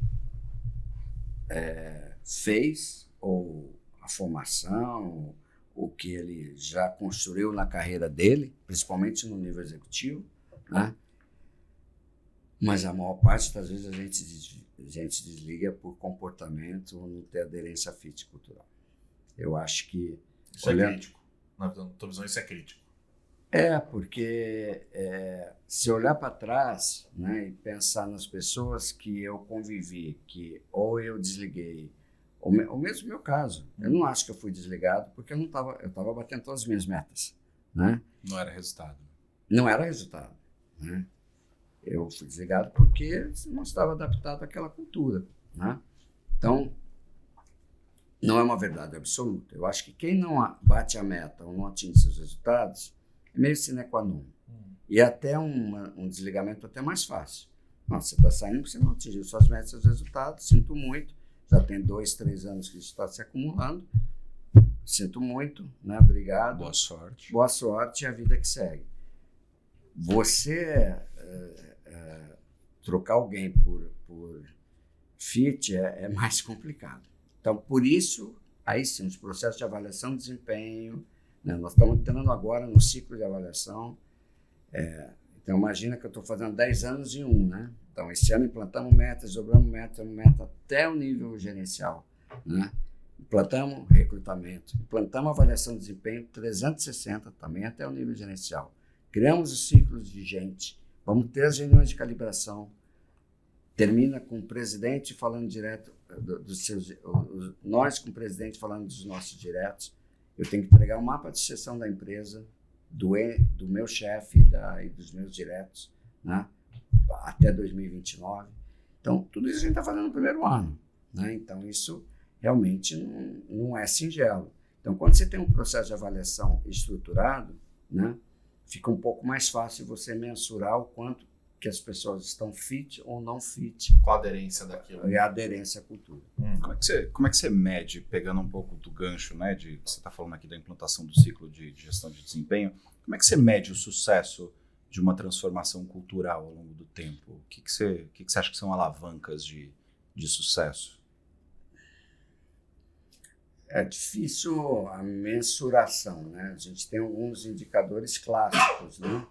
fez, ou a formação, o que ele já construiu na carreira dele, principalmente no nível executivo, né? Mas a maior parte das vezes a gente desliga por comportamento ou não ter aderência à fit cultural. Eu acho que... Isso é crítico. Na tua visão, isso é crítico. Porque se olhar para trás, né, e pensar nas pessoas que eu convivi, que ou eu desliguei, ou mesmo meu caso, eu não acho que eu fui desligado porque eu estava batendo todas as minhas metas, né? Não era resultado. Não era resultado, né? Eu fui desligado porque não estava adaptado àquela cultura, né? Então, não é uma verdade absoluta. Eu acho que quem não bate a meta ou não atinge seus resultados é meio sine qua non. E até um desligamento até mais fácil. Nossa, você está saindo porque você não atingiu suas metas, seus resultados, sinto muito. Já tem 2, 3 anos que isso está se acumulando. Sinto muito, né? Obrigado. Boa sorte. Boa sorte e a vida que segue. Você trocar alguém por fit é mais complicado. Então, por isso, aí sim, os processos de avaliação de desempenho, né? Nós estamos entrando agora no ciclo de avaliação. Então, imagina que eu estou fazendo 10 anos em um, né? Então, esse ano implantamos metas, dobramos meta até o nível gerencial, né? Implantamos recrutamento, implantamos avaliação de desempenho 360 também até o nível gerencial. Criamos os ciclos de gente, vamos ter as reuniões de calibração, termina com o presidente falando direto dos seus, nós com o presidente falando dos nossos diretos. Eu tenho que entregar um mapa de sucessão da empresa, do meu chefe e dos meus diretos, né? Até 2029. Então, tudo isso a gente está fazendo no primeiro ano, né? Então, isso realmente não é singelo. Então, quando você tem um processo de avaliação estruturado, né, fica um pouco mais fácil você mensurar o quanto que as pessoas estão fit ou não fit. Qual a aderência daquilo? E a aderência à cultura. Como é que você mede, pegando um pouco do gancho, né, de você está falando aqui da implantação do ciclo de gestão de desempenho, como é que você mede o sucesso de uma transformação cultural ao longo do tempo? O que você acha que são alavancas de sucesso? É difícil a mensuração, né? A gente tem alguns indicadores clássicos, né?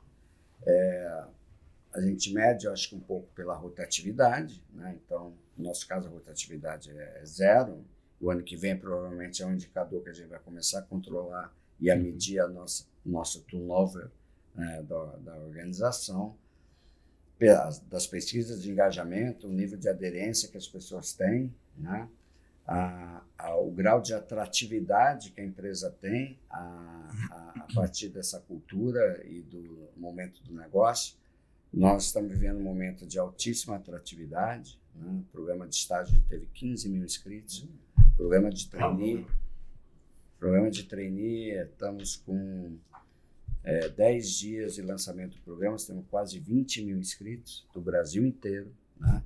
A gente mede, eu acho que um pouco pela rotatividade, né? Então, no nosso caso, a rotatividade é 0. O ano que vem, provavelmente, é um indicador que a gente vai começar a controlar e a medir nosso turnover, né, da organização, das pesquisas de engajamento, o nível de aderência que as pessoas têm, né? O grau de atratividade que a empresa tem a partir dessa cultura e do momento do negócio. Nós estamos vivendo um momento de altíssima atratividade, né? O programa de estágio teve 15 mil inscritos, programa de trainee, estamos com 10 dias de lançamento do programa, temos quase 20 mil inscritos do Brasil inteiro, né?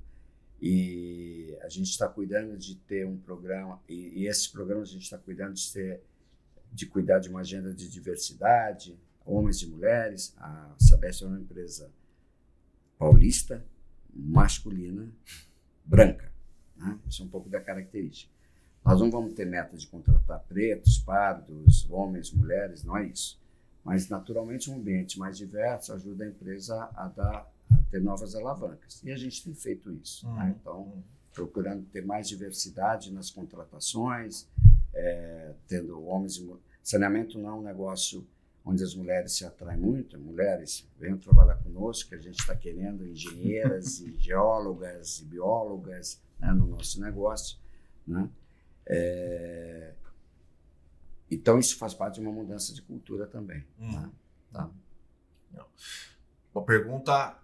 E a gente está cuidando de ter um programa, e esses programas a gente está cuidando de cuidar de uma agenda de diversidade, homens e mulheres. A Sabesp é uma empresa paulista, masculina, branca, né? Isso é um pouco da característica. Nós não vamos ter meta de contratar pretos, pardos, homens, mulheres, não é isso. Mas, naturalmente, um ambiente mais diverso ajuda a empresa a ter novas alavancas. E a gente tem feito isso, né? Então, procurando ter mais diversidade nas contratações, tendo homens e mulheres. Saneamento não é um negócio onde as mulheres se atraem muito. Mulheres, venham trabalhar conosco, que a gente está querendo engenheiras e geólogas e biólogas, né, no nosso negócio, né? Então, isso faz parte de uma mudança de cultura também. Tá? Uma pergunta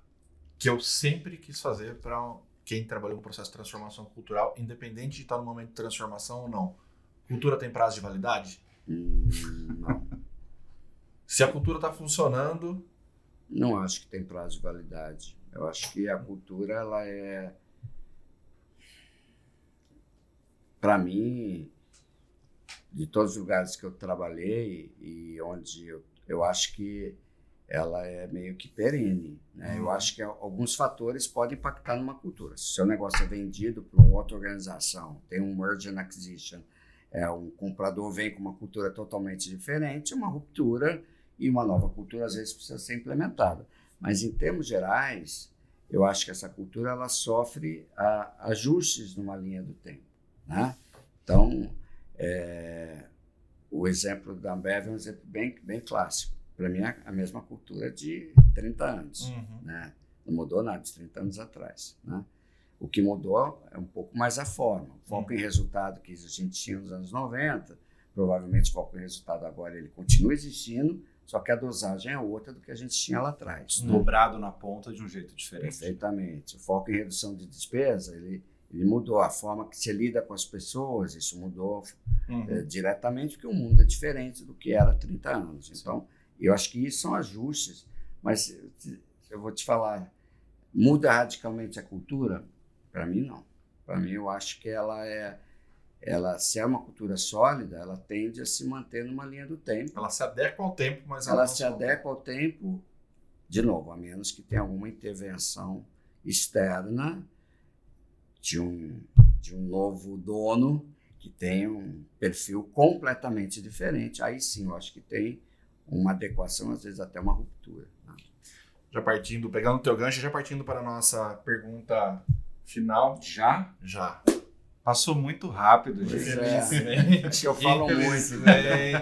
que eu sempre quis fazer para quem trabalhou no processo de transformação cultural, independente de estar no momento de transformação ou não. Cultura tem prazo de validade? Não. Se a cultura está funcionando... Não acho que tem prazo de validade. Eu acho que a cultura, ela é... Para mim, de todos os lugares que eu trabalhei e onde eu acho que ela é meio que perene, né? Eu acho que alguns fatores podem impactar numa cultura. Se o seu negócio é vendido para uma outra organização, tem um merger and acquisition, um comprador vem com uma cultura totalmente diferente, uma ruptura e uma nova cultura às vezes precisa ser implementada. Mas em termos gerais, eu acho que essa cultura ela sofre ajustes numa linha do tempo, né? Então, o exemplo da Ambev é um exemplo bem clássico. Para mim, é a mesma cultura de 30 anos. Né? Não mudou nada de 30 anos atrás. Né? O que mudou é um pouco mais a forma. O foco em resultado que a gente tinha nos anos 90, provavelmente o foco em resultado agora ele continua existindo, só que a dosagem é outra do que a gente tinha lá atrás. Dobrado na ponta de um jeito diferente. Perfeitamente. O foco em redução de despesa, ele mudou. A forma que se lida com as pessoas, isso mudou diretamente, porque o mundo é diferente do que era há 30 anos. Então, eu acho que isso são ajustes, mas eu vou te falar, muda radicalmente a cultura? Para mim, não. Para mim, eu acho que ela, se é uma cultura sólida, ela tende a se manter numa linha do tempo. Ela se adequa ao tempo, mas ela se adequa ao tempo, de novo, a menos que tenha alguma intervenção externa de um novo dono que tenha um perfil completamente diferente. Aí sim, eu acho que tem uma adequação, às vezes até uma ruptura. Né? Pegando o teu gancho, já partindo para a nossa pergunta final. Já? Já. Passou muito rápido, gente. Infelizmente. Eu falo muito. Né?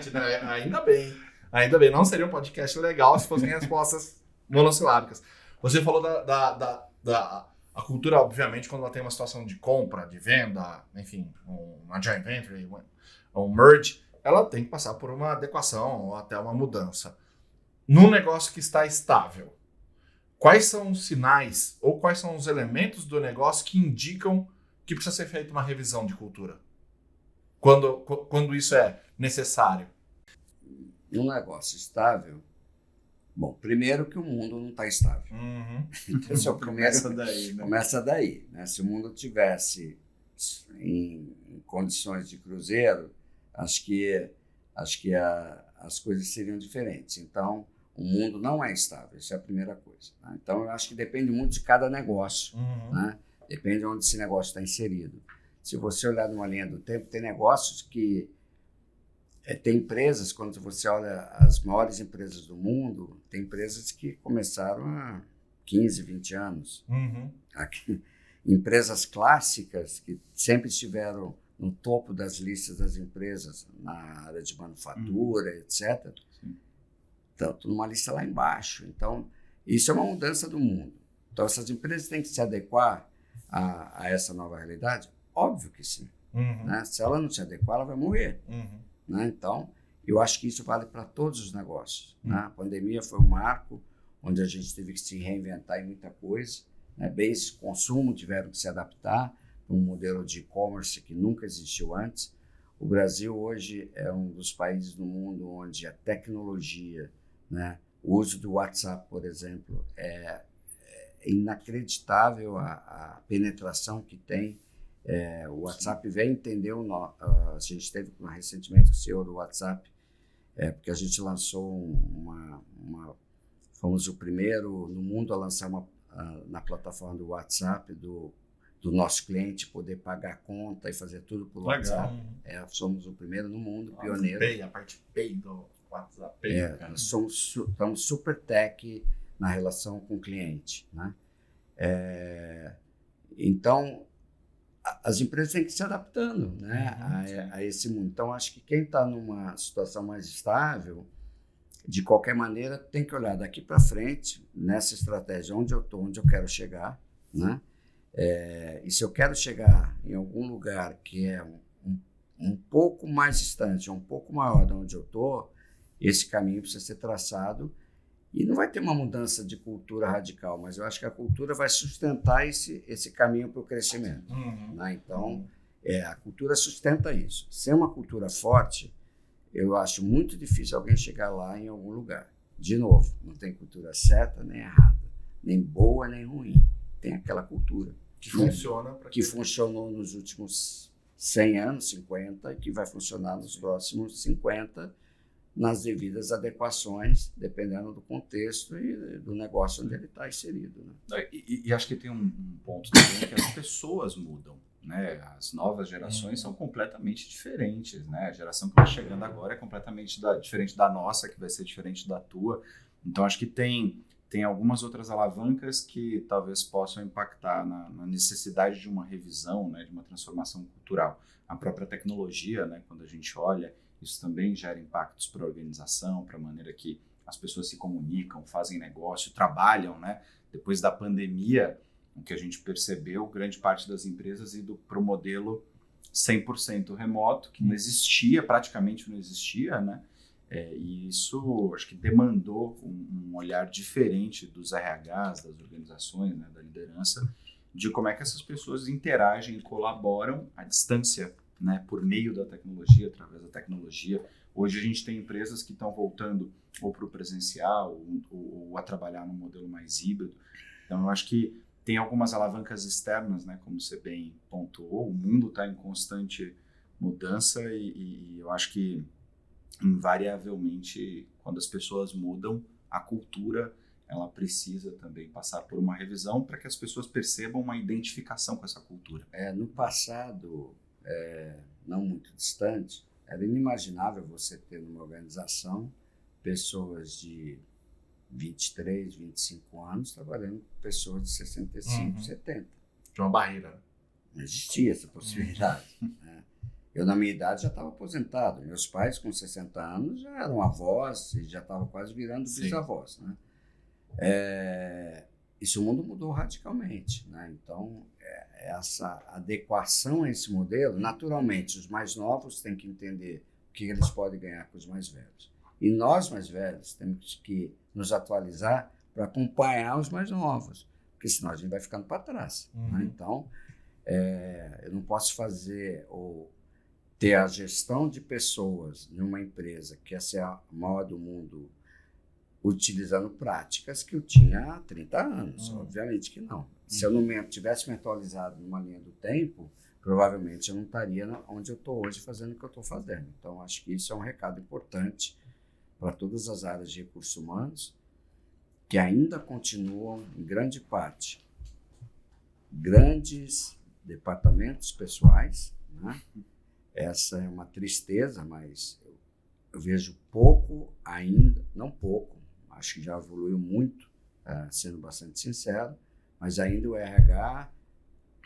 Ainda bem. Não seria um podcast legal se fossem respostas monossilábicas. Você falou a cultura, obviamente, quando ela tem uma situação de compra, de venda, enfim, uma joint venture, um merge, ela tem que passar por uma adequação ou até uma mudança. Num negócio que está estável, quais são os sinais ou quais são os elementos do negócio que indicam que precisa ser feita uma revisão de cultura? Quando isso é necessário? Num negócio estável, bom, primeiro que o mundo não está estável. Esse é o primeiro. Começa daí. Né? Se o mundo tivesse em condições de cruzeiro, acho que as coisas seriam diferentes. Então, o mundo não é estável, isso é a primeira coisa. Né? Então, eu acho que depende muito de cada negócio. Né? Depende de onde esse negócio está inserido. Se você olhar numa linha do tempo, tem negócios que... tem empresas, quando você olha as maiores empresas do mundo, tem empresas que começaram há 15, 20 anos. Aqui, empresas clássicas que sempre estiveram no topo das listas das empresas na área de manufatura, etc. Tanto numa lista lá embaixo. Então, isso é uma mudança do mundo. Então, essas empresas têm que se adequar a essa nova realidade? Óbvio que sim. Né? Se ela não se adequar, ela vai morrer. Né? Então, eu acho que isso vale para todos os negócios. Né? A pandemia foi um marco onde a gente teve que se reinventar em muita coisa. Né? Bens de consumo tiveram que se adaptar a um modelo de e-commerce que nunca existiu antes. O Brasil hoje é um dos países do mundo onde a tecnologia, né? O uso do WhatsApp, por exemplo, é inacreditável a penetração que tem. O WhatsApp veio entender a gente teve recentemente o CEO do WhatsApp, porque a gente lançou fomos o primeiro no mundo a lançar na plataforma do WhatsApp do nosso cliente poder pagar a conta e fazer tudo por WhatsApp. Somos o primeiro no mundo, pioneiro. A parte Pay do WhatsApp. Estamos super tech na relação com o cliente. Né? Então, as empresas têm que ir se adaptando, né, a esse mundo. Então, acho que quem está numa situação mais estável, de qualquer maneira, tem que olhar daqui para frente, nessa estratégia, onde eu estou, onde eu quero chegar. Né? E se eu quero chegar em algum lugar que é um pouco mais distante, um pouco maior de onde eu estou, esse caminho precisa ser traçado. E não vai ter uma mudança de cultura radical, mas eu acho que a cultura vai sustentar esse caminho para o crescimento. Né? Então, a cultura sustenta isso. Ser uma cultura forte, eu acho muito difícil alguém chegar lá em algum lugar. De novo, não tem cultura certa nem errada, nem boa nem ruim. Tem aquela cultura que funcionou nos últimos 100 anos, 50, e que vai funcionar nos próximos 50, nas devidas adequações, dependendo do contexto e do negócio onde ele está inserido. Né? E acho que tem um ponto também que as pessoas mudam. Né? As novas gerações são completamente diferentes. Né? A geração que vai chegando agora é completamente diferente da nossa, que vai ser diferente da tua. Então, acho que tem tem algumas outras alavancas que talvez possam impactar na necessidade de uma revisão, né, de uma transformação cultural. A própria tecnologia, né, quando a gente olha, isso também gera impactos para a organização, para a maneira que as pessoas se comunicam, fazem negócio, trabalham, né? Depois da pandemia, o que a gente percebeu, grande parte das empresas indo para o modelo 100% remoto, que não existia, praticamente não existia, né? E isso, acho que demandou um olhar diferente dos RHs, das organizações, né, da liderança, de como é que essas pessoas interagem e colaboram à distância, né, por meio da tecnologia, através da tecnologia. Hoje a gente tem empresas que estão voltando ou para o presencial ou a trabalhar num modelo mais híbrido. Então, eu acho que tem algumas alavancas externas, né, como você bem pontuou, o mundo está em constante mudança e eu acho que invariavelmente, quando as pessoas mudam, a cultura ela precisa também passar por uma revisão para que as pessoas percebam uma identificação com essa cultura. No passado, não muito distante, era inimaginável você ter numa organização pessoas de 23, 25 anos trabalhando com pessoas de 65, 70. De uma barreira. Não existia essa possibilidade. Né? Eu, na minha idade, já estava aposentado. Meus pais, com 60 anos, já eram avós e já estavam quase virando bisavós. Né? O mundo mudou radicalmente. Né? Então, essa adequação a esse modelo, naturalmente, os mais novos têm que entender o que eles podem ganhar com os mais velhos. E nós, mais velhos, temos que nos atualizar para acompanhar os mais novos, porque senão a gente vai ficando para trás. Né? Então, eu não posso fazer ou ter a gestão de pessoas numa empresa que quer ser a maior do mundo utilizando práticas que eu tinha há 30 anos. Obviamente que não. Se eu não tivesse me atualizado numa linha do tempo, provavelmente eu não estaria onde eu estou hoje fazendo o que eu estou fazendo. Então, acho que isso é um recado importante para todas as áreas de recursos humanos, que ainda continuam, em grande parte, grandes departamentos pessoais, né? Essa é uma tristeza, mas eu vejo pouco ainda, não pouco, acho que já evoluiu muito, sendo bastante sincero, mas ainda o RH,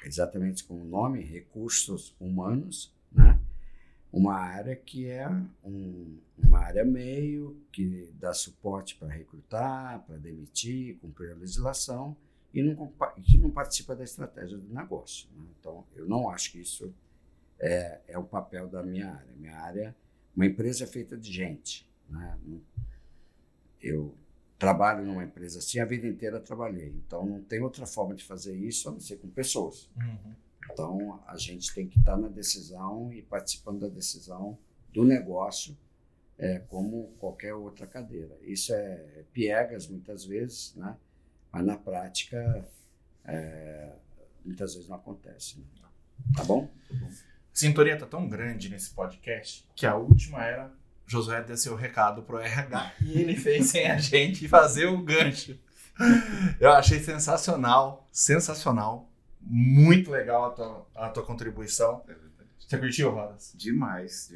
exatamente como o nome, recursos humanos, né? Uma área que é uma área meio, que dá suporte para recrutar, para demitir, cumprir a legislação, e que não participa da estratégia do negócio. Né? Então, eu não acho que isso é o papel da minha área. Minha área, uma empresa é feita de gente. Né? Eu trabalho numa empresa assim, a vida inteira trabalhei. Então, não tem outra forma de fazer isso a não ser com pessoas. Então, a gente tem que estar na decisão e participando da decisão do negócio, como qualquer outra cadeira. Isso é piegas, muitas vezes, né? Mas na prática, muitas vezes não acontece. Né? Tá bom? A sintonia está tão grande nesse podcast que a última era Josué desceu o recado pro RH e ele fez sem a gente fazer o gancho. Eu achei sensacional. Muito legal a tua contribuição. Você curtiu, Rodas? Demais.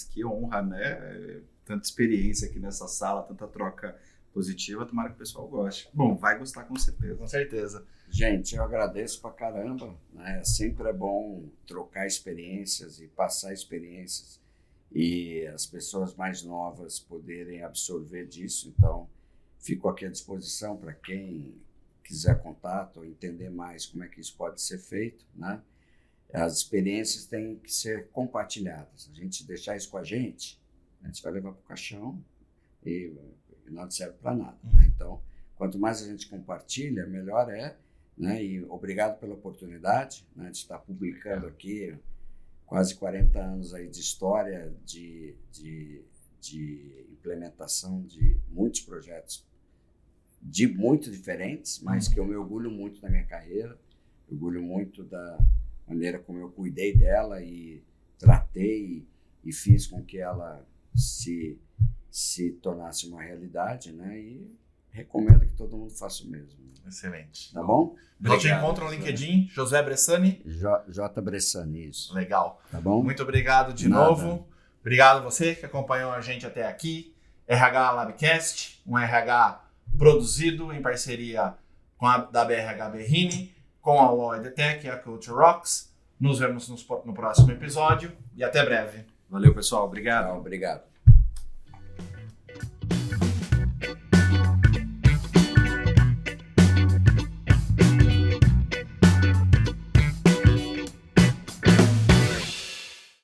Que honra, né? Tanta experiência aqui nessa sala, tanta troca positiva. Tomara que o pessoal goste. Bom, vai gostar com certeza. Com certeza. Gente, eu agradeço pra caramba. Né? Sempre é bom trocar experiências e passar experiências e as pessoas mais novas poderem absorver disso. Então, fico aqui à disposição para quem quiser contato ou entender mais como é que isso pode ser feito, né? As experiências têm que ser compartilhadas. A gente deixar isso com a gente vai levar para o caixão e não serve para nada. Né? Então, quanto mais a gente compartilha, melhor é. Né? E obrigado pela oportunidade, né, de estar publicando aqui quase 40 anos aí de história de implementação de muitos projetos muito diferentes, mas que eu me orgulho muito da minha carreira, orgulho muito da maneira como eu cuidei dela e tratei e fiz com que ela se tornasse uma realidade, né? E recomendo que todo mundo faça o mesmo. Excelente. Tá bom? Eu te encontro no LinkedIn, José Bressani. J. Bressani, isso. Legal. Tá bom? Muito obrigado de novo. Obrigado a você que acompanhou a gente até aqui. RH Labcast, um RH produzido em parceria com a da BRH Berrini, com a UOL EdTech e a Culture Rocks. Nos vemos no próximo episódio e até breve. Valeu, pessoal. Obrigado. Obrigado.